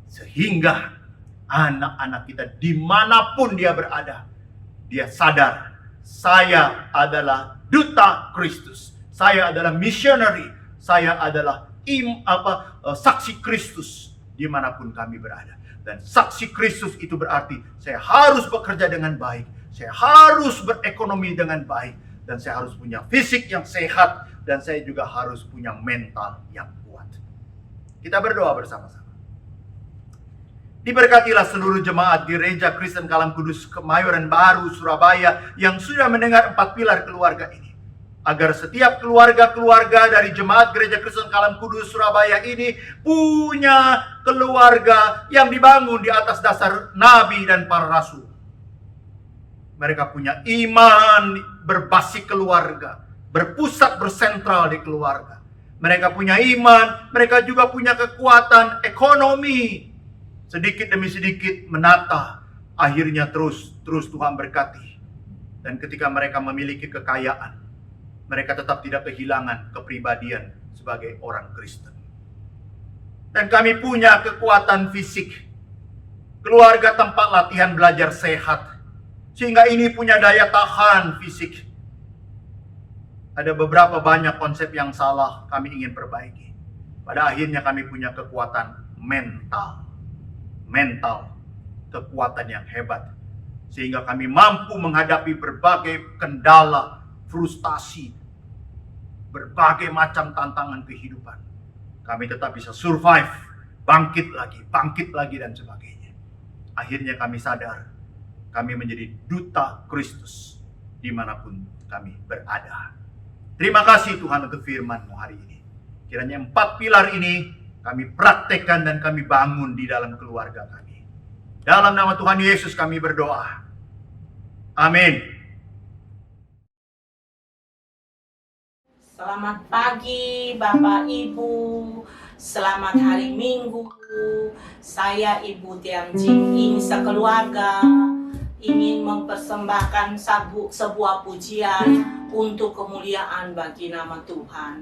Sehingga anak-anak kita dimanapun dia berada, dia sadar, saya adalah duta Kristus. Saya adalah missionary. Saya adalah saksi Kristus dimanapun kami berada. Dan saksi Kristus itu berarti saya harus bekerja dengan baik. Saya harus berekonomi dengan baik. Dan saya harus punya fisik yang sehat. Dan saya juga harus punya mental yang kuat. Kita berdoa bersama-sama. Diberkatilah seluruh jemaat Gereja Kristen Kalam Kudus Kemayoran Baru, Surabaya yang sudah mendengar 4 pilar keluarga ini. Agar setiap keluarga-keluarga dari jemaat Gereja Kristen Kalam Kudus Surabaya ini punya keluarga yang dibangun di atas dasar nabi dan para rasul. Mereka punya iman berbasis keluarga, berpusat bersentral di keluarga. Mereka punya iman, mereka juga punya kekuatan ekonomi. Sedikit demi sedikit menata, akhirnya terus Tuhan berkati. Dan ketika mereka memiliki kekayaan, mereka tetap tidak kehilangan kepribadian sebagai orang Kristen. Dan kami punya kekuatan fisik, keluarga tempat latihan belajar sehat, sehingga ini punya daya tahan fisik. Ada beberapa banyak konsep yang salah kami ingin perbaiki. Pada akhirnya kami punya kekuatan mental, kekuatan yang hebat, sehingga kami mampu menghadapi berbagai kendala, frustasi, berbagai macam tantangan kehidupan. Kami tetap bisa survive, bangkit lagi dan sebagainya. Akhirnya kami sadar, kami menjadi duta Kristus dimanapun kami berada. Terima kasih Tuhan untuk firman-Mu hari ini. Kiranya 4 pilar ini kami praktekkan dan kami bangun di dalam keluarga kami. Dalam nama Tuhan Yesus kami berdoa. Amin. Selamat pagi Bapak Ibu, selamat hari Minggu. Saya Ibu Tiam Jing Ing sekeluarga ingin mempersembahkan sebuah pujian untuk kemuliaan bagi nama Tuhan.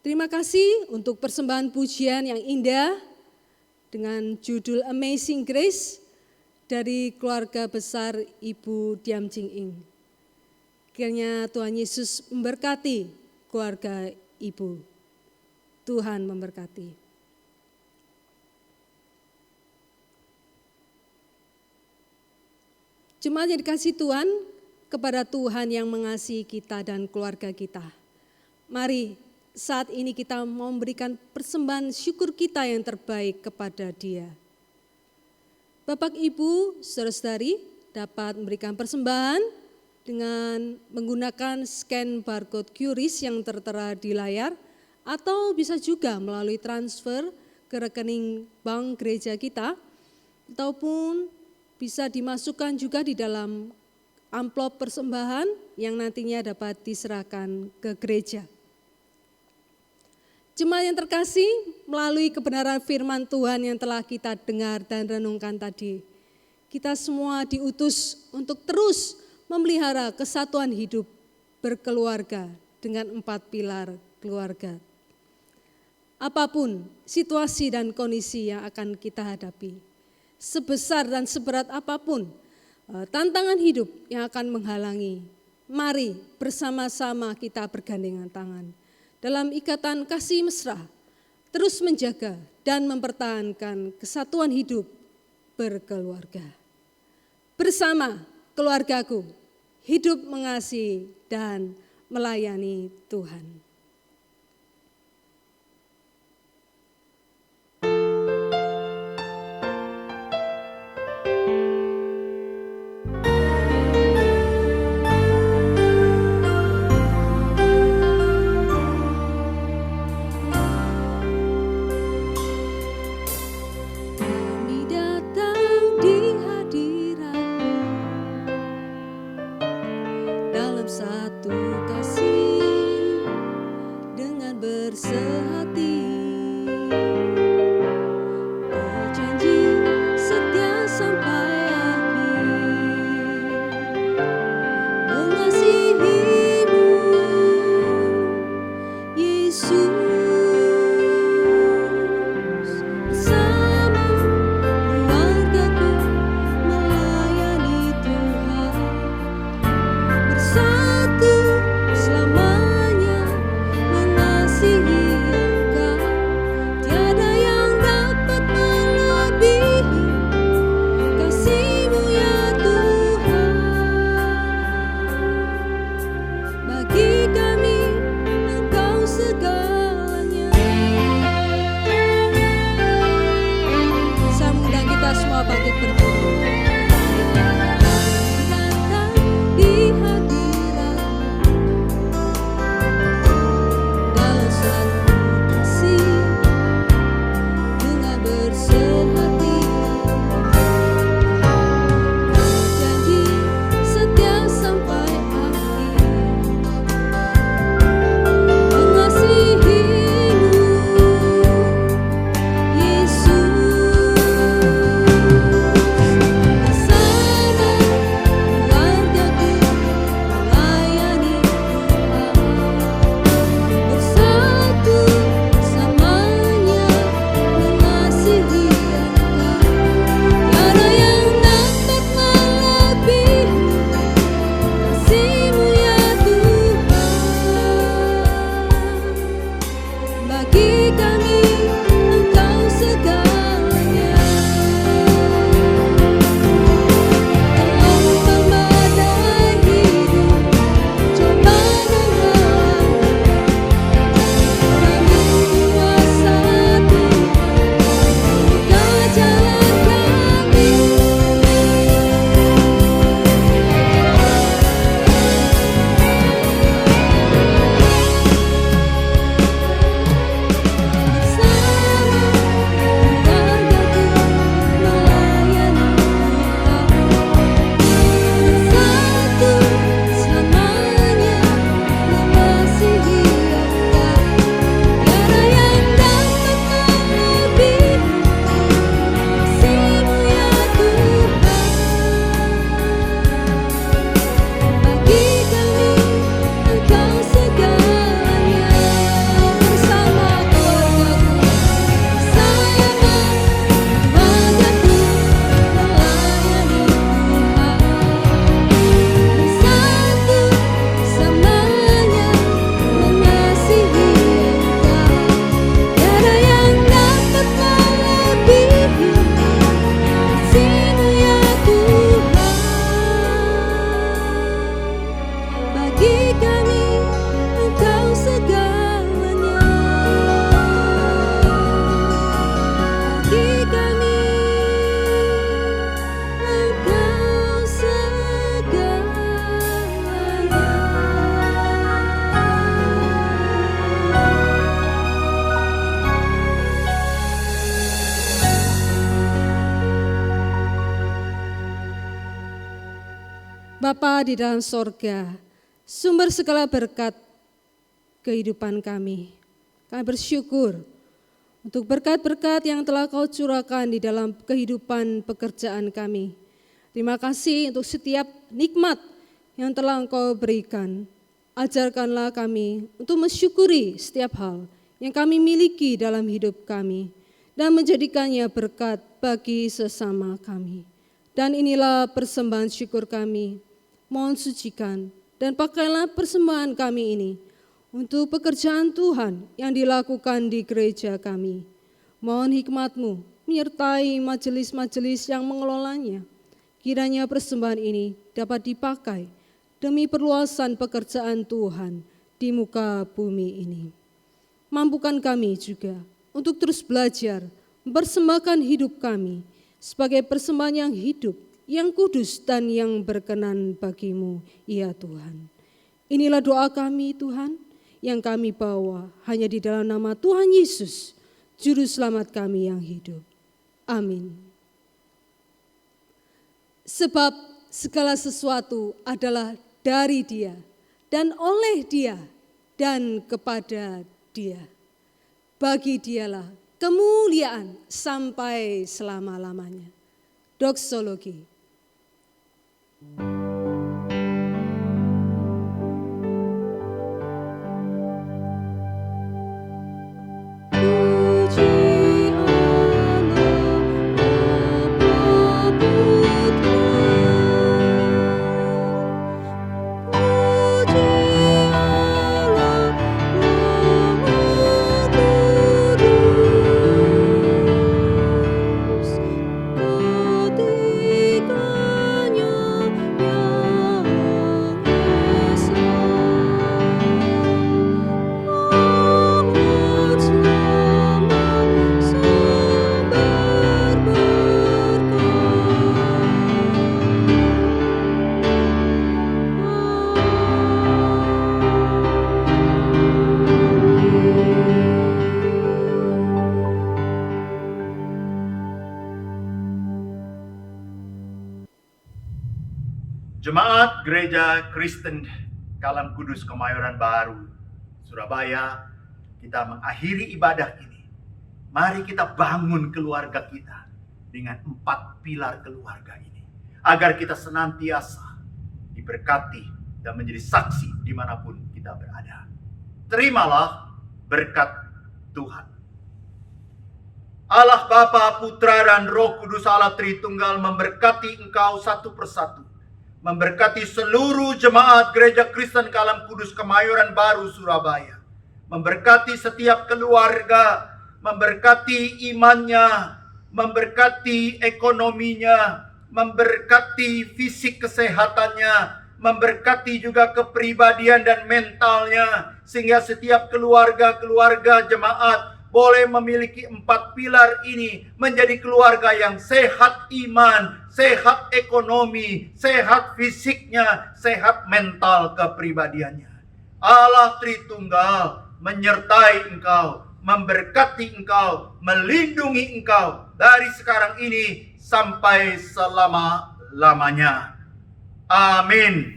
Terima kasih untuk persembahan pujian yang indah dengan judul Amazing Grace dari keluarga besar Ibu Tiam Jing Ing. Kiranya Tuhan Yesus memberkati keluarga Ibu. Tuhan memberkati. Jemaat yang dikasihi Tuhan, kepada Tuhan yang mengasihi kita dan keluarga kita. Mari saat ini kita mau memberikan persembahan syukur kita yang terbaik kepada Dia. Bapak, Ibu, saudara-saudari dapat memberikan persembahan dengan menggunakan scan barcode QRIS yang tertera di layar, atau bisa juga melalui transfer ke rekening bank gereja kita, ataupun bisa dimasukkan juga di dalam amplop persembahan yang nantinya dapat diserahkan ke gereja. Jemaat yang terkasih, melalui kebenaran firman Tuhan yang telah kita dengar dan renungkan tadi, kita semua diutus untuk terus memelihara kesatuan hidup berkeluarga dengan 4 pilar keluarga. Apapun situasi dan kondisi yang akan kita hadapi, sebesar dan seberat apapun tantangan hidup yang akan menghalangi, mari bersama-sama kita bergandengan tangan dalam ikatan kasih mesra, terus menjaga dan mempertahankan kesatuan hidup berkeluarga. Bersama keluargaku, hidup mengasihi dan melayani Tuhan. Bapa di dalam sorga, sumber segala berkat kehidupan kami. Kami bersyukur untuk berkat-berkat yang telah Kau curahkan di dalam kehidupan pekerjaan kami. Terima kasih untuk setiap nikmat yang telah Engkau berikan. Ajarkanlah kami untuk mensyukuri setiap hal yang kami miliki dalam hidup kami dan menjadikannya berkat bagi sesama kami. Dan inilah persembahan syukur kami. Mohon sucikan dan pakailah persembahan kami ini untuk pekerjaan Tuhan yang dilakukan di gereja kami. Mohon hikmat-Mu menyertai majelis-majelis yang mengelolanya. Kiranya persembahan ini dapat dipakai demi perluasan pekerjaan Tuhan di muka bumi ini. Mampukan kami juga untuk terus belajar mempersembahkan hidup kami sebagai persembahan yang hidup, yang kudus dan yang berkenan bagi-Mu, ya Tuhan. Inilah doa kami Tuhan, yang kami bawa hanya di dalam nama Tuhan Yesus, Juru Selamat kami yang hidup. Amin. Sebab segala sesuatu adalah dari Dia, dan oleh Dia, dan kepada Dia. Bagi Dialah kemuliaan sampai selama-lamanya. Doksologi. Jemaat Gereja Kristen Kalam Kudus Kemayoran Baru, Surabaya, kita mengakhiri ibadah ini. Mari kita bangun keluarga kita dengan 4 pilar keluarga ini, agar kita senantiasa diberkati dan menjadi saksi dimanapun kita berada. Terimalah berkat Tuhan. Allah Bapa, Putra, dan Roh Kudus Allah Tritunggal memberkati engkau satu persatu. Memberkati seluruh jemaat Gereja Kristen Kalam Kudus Kemayoran Baru, Surabaya. Memberkati setiap keluarga, memberkati imannya, memberkati ekonominya, memberkati fisik kesehatannya, memberkati juga kepribadian dan mentalnya, sehingga setiap keluarga jemaat boleh memiliki 4 pilar ini menjadi keluarga yang sehat iman, sehat ekonomi, sehat fisiknya, sehat mental kepribadiannya. Allah Tritunggal menyertai engkau, memberkati engkau, melindungi engkau dari sekarang ini sampai selama-lamanya. Amin.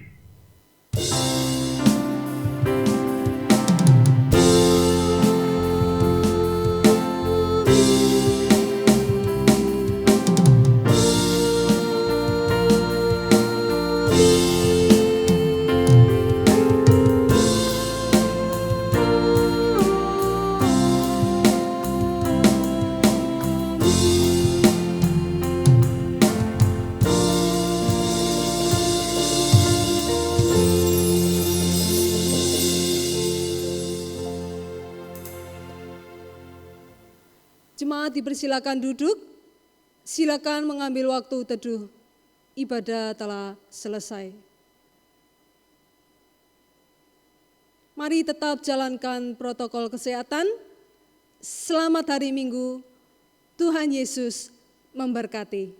Jemaat dipersilakan duduk, silakan mengambil waktu teduh. Ibadah telah selesai. Mari tetap jalankan protokol kesehatan. Selamat hari Minggu. Tuhan Yesus memberkati.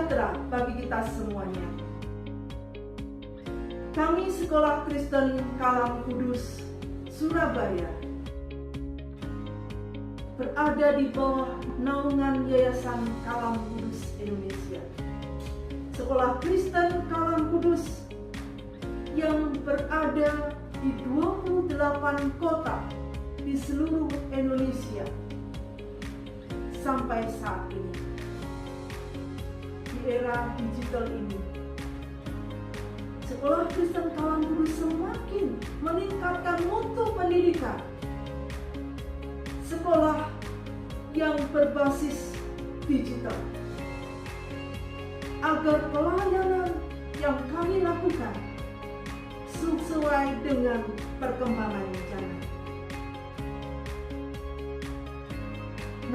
sejahtera bagi kita semuanya. Kami Sekolah Kristen Kalam Kudus, Surabaya, berada di bawah naungan Yayasan Kalam Kudus Indonesia. Sekolah Kristen Kalam Kudus yang berada di 28 kota di seluruh Indonesia sampai saat ini. Di era digital ini, Sekolah Kristen Kalam Kudus semakin meningkatkan mutu pendidikan. Sekolah yang berbasis digital, agar pelayanan yang kami lakukan sesuai dengan perkembangan zaman.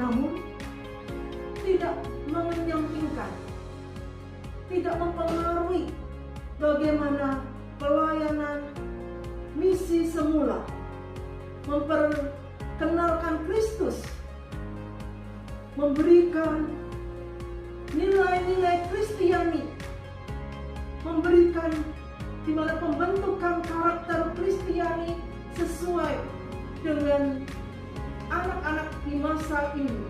Namun, tidak menyampingkan, tidak mempengaruhi bagaimana pelayanan misi semula, memperkenalkan Kristus, memberikan nilai-nilai Kristiani, memberikan di mana pembentukan karakter Kristiani sesuai dengan anak-anak di masa ini,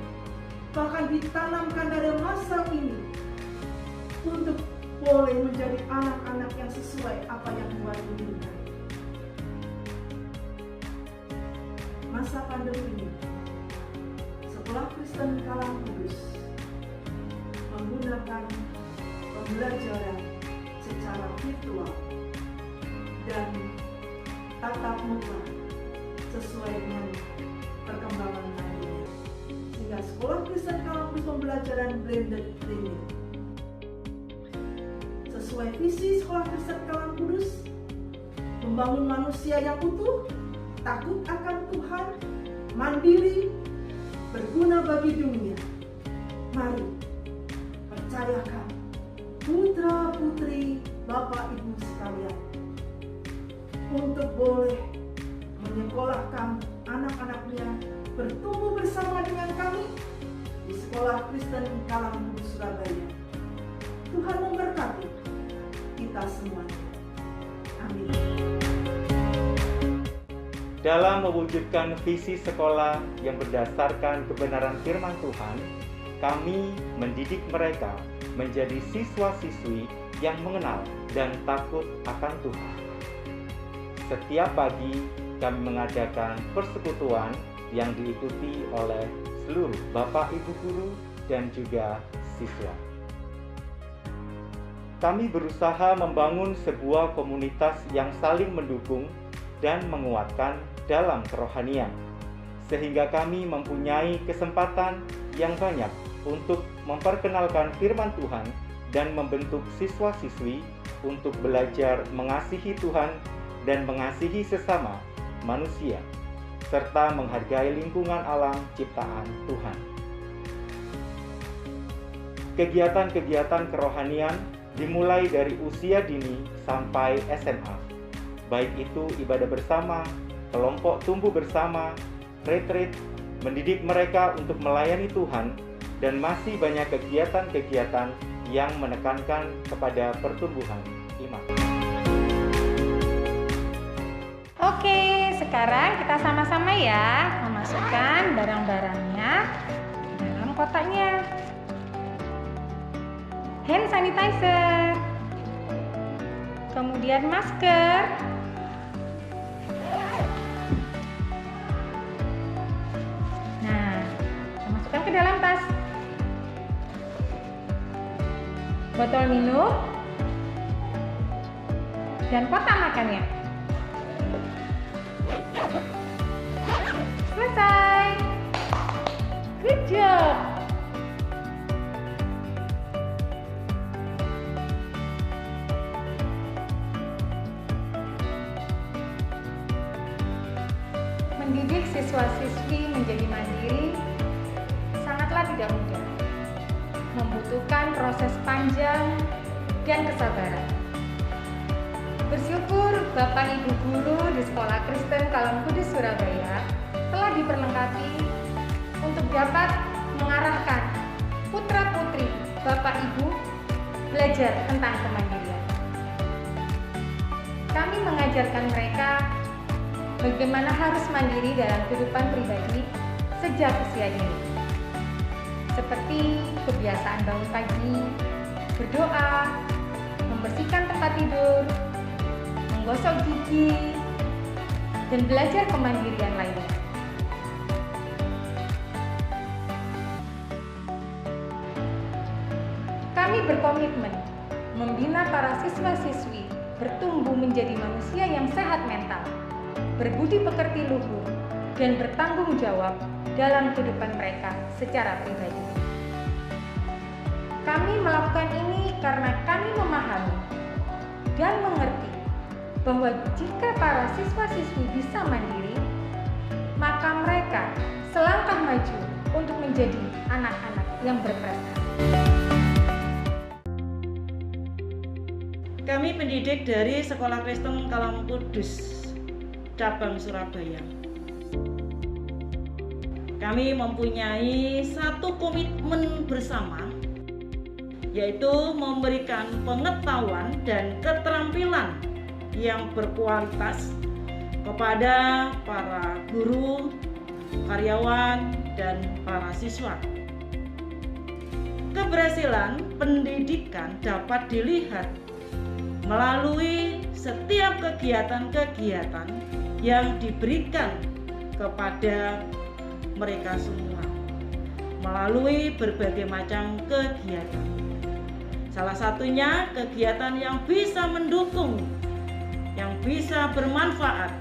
bahkan ditanamkan dari masa ini untuk boleh menjadi anak-anak yang sesuai apa yang Tuhan inginkan. Masa pandemi ini, Sekolah Kristen Kalam Kudus menggunakan pembelajaran secara virtual dan tatap muka sesuai dengan perkembangan lainnya, sehingga Sekolah Kristen Kalam Kudus pembelajaran blended learning sesuai visi Sekolah Kristen Kalam Kudus, membangun manusia yang utuh, takut akan Tuhan, mandiri, berguna bagi dunia. Mari percayakan putra-putri Bapak Ibu sekalian untuk boleh menyekolahkan anak-anaknya bertumbuh bersama dengan kami di Sekolah Kristen Kalam Kudus Surabaya. Tuhan memberkati kita semuanya. Amin. Dalam mewujudkan visi sekolah yang berdasarkan kebenaran firman Tuhan, kami mendidik mereka menjadi siswa-siswi yang mengenal dan takut akan Tuhan. Setiap pagi kami mengadakan persekutuan yang diikuti oleh seluruh Bapak Ibu guru dan juga siswa. Kami berusaha membangun sebuah komunitas yang saling mendukung dan menguatkan dalam kerohanian, sehingga kami mempunyai kesempatan yang banyak untuk memperkenalkan firman Tuhan dan membentuk siswa-siswi untuk belajar mengasihi Tuhan dan mengasihi sesama manusia, serta menghargai lingkungan alam ciptaan Tuhan. Kegiatan-kegiatan kerohanian dimulai dari usia dini sampai SMA, baik itu ibadah bersama, kelompok tumbuh bersama, retreat, mendidik mereka untuk melayani Tuhan, dan masih banyak kegiatan-kegiatan yang menekankan kepada pertumbuhan iman. Oke, sekarang kita sama-sama ya memasukkan barang-barangnya ke dalam kotaknya. Hand sanitizer, kemudian masker, nah, kita masukkan ke dalam tas. Botol minum dan kotak makannya. Selesai. Good job. Mendidik siswa-siswi menjadi mandiri sangatlah tidak mudah, membutuhkan proses panjang dan kesabaran. Bersyukur Bapak Ibu guru di Sekolah Kristen Kalam Kudus Surabaya telah diperlengkapi untuk dapat mengarahkan putra-putri Bapak Ibu belajar tentang kemandirian. Kami mengajarkan mereka bagaimana harus mandiri dalam kehidupan pribadi sejak usia dini. Seperti kebiasaan bangun pagi, berdoa, membersihkan tempat tidur, menggosok gigi, dan belajar kemandirian lainnya. Kami berkomitmen membina para siswa-siswi bertumbuh menjadi manusia yang sehat mental, berbudi pekerti luhur, dan bertanggung jawab dalam kehidupan mereka secara pribadi. Kami melakukan ini karena kami memahami dan mengerti bahwa jika para siswa-siswi bisa mandiri, maka mereka selangkah maju untuk menjadi anak-anak yang berprestasi. Kami pendidik dari Sekolah Kristen Kalam Kudus, cabang Surabaya. Kami mempunyai satu komitmen bersama, yaitu memberikan pengetahuan dan keterampilan yang berkualitas kepada para guru, karyawan, dan para siswa. Keberhasilan pendidikan dapat dilihat melalui setiap kegiatan-kegiatan yang diberikan kepada mereka semua, melalui berbagai macam kegiatan. Salah satunya kegiatan yang bisa mendukung, yang bisa bermanfaat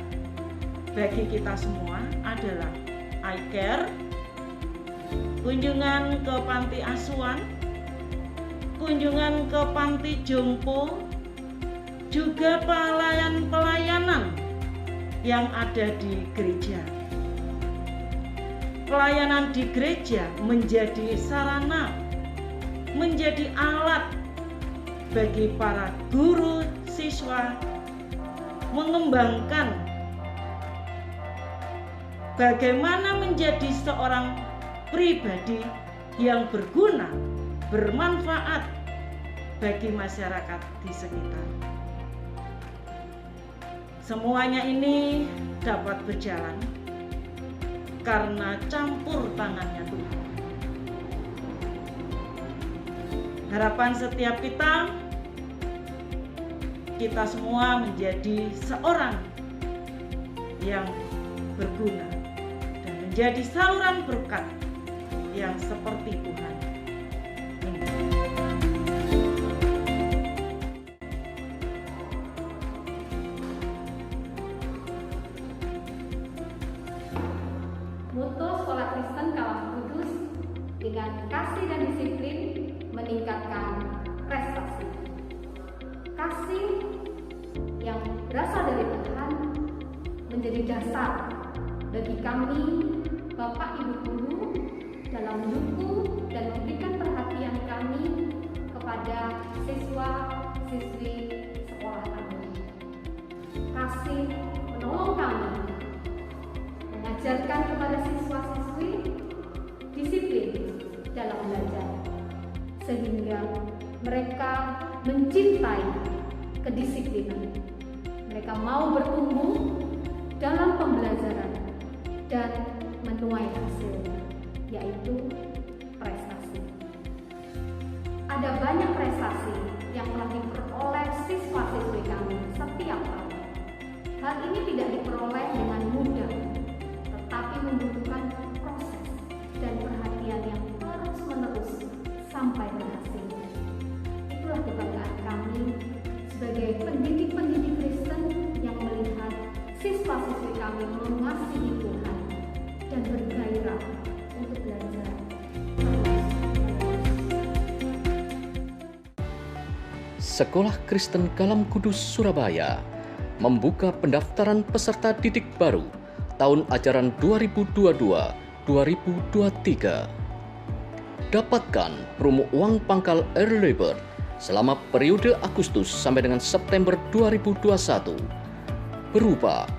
bagi kita semua adalah iCare, kunjungan ke panti asuhan, kunjungan ke panti jompo, juga pelayanan yang ada di gereja. Pelayanan di gereja menjadi sarana, menjadi alat bagi para guru, siswa mengembangkan bagaimana menjadi seorang pribadi yang berguna, bermanfaat bagi masyarakat di sekitar. Semuanya ini dapat berjalan karena campur tangannya Tuhan. Harapan setiap kita semua menjadi seorang yang berguna dan menjadi saluran berkat yang seperti Tuhan. Moto Sekolah Kristen Kalam Kudus dengan kasih dan disiplin meningkatkan prestasi. Kasih yang berasal dari Tuhan menjadi dasar bagi kami, Bapak Ibu Guru, dalam mendukung dan memberikan perhatian kami kepada siswa-siswi sekolah kami. Kasih menolong kami mengajarkan kepada siswa-siswi disiplin dalam belajar, sehingga mereka mencintai kedisiplinan. Mereka mau bertumbuh dalam pembelajaran dan menuai hasil, yaitu prestasi. Ada banyak prestasi yang telah diperoleh siswa-siswi kami setiap tahun. Hal ini tidak diperoleh dengan mudah, tetapi membutuhkan proses dan perhatian yang terus-menerus sampai berhasil. Itulah kebanggaan kami sebagai pendidik-pendidik Kristen yang melihat siswa-siswi kami mengasihi Tuhan dan bergairah untuk belajar. Sekolah Kristen Kalam Kudus Surabaya membuka pendaftaran peserta didik baru tahun ajaran 2022-2023. Dapatkan promo uang pangkal early bird selama periode Agustus sampai dengan September 2021 berupa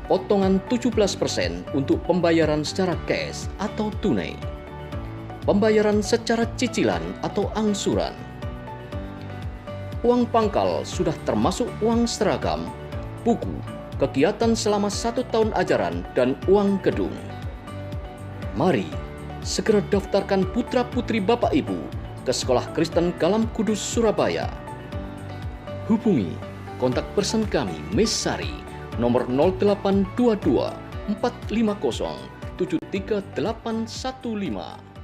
potongan 17% untuk pembayaran secara cash atau tunai, pembayaran secara cicilan atau angsuran, uang pangkal sudah termasuk uang seragam, buku, kegiatan selama 1 tahun ajaran, dan uang gedung. Mari segera daftarkan putra-putri Bapak Ibu ke Sekolah Kristen Kalam Kudus Surabaya. Hubungi kontak person kami Miss Sari nomor 0822 450 73815.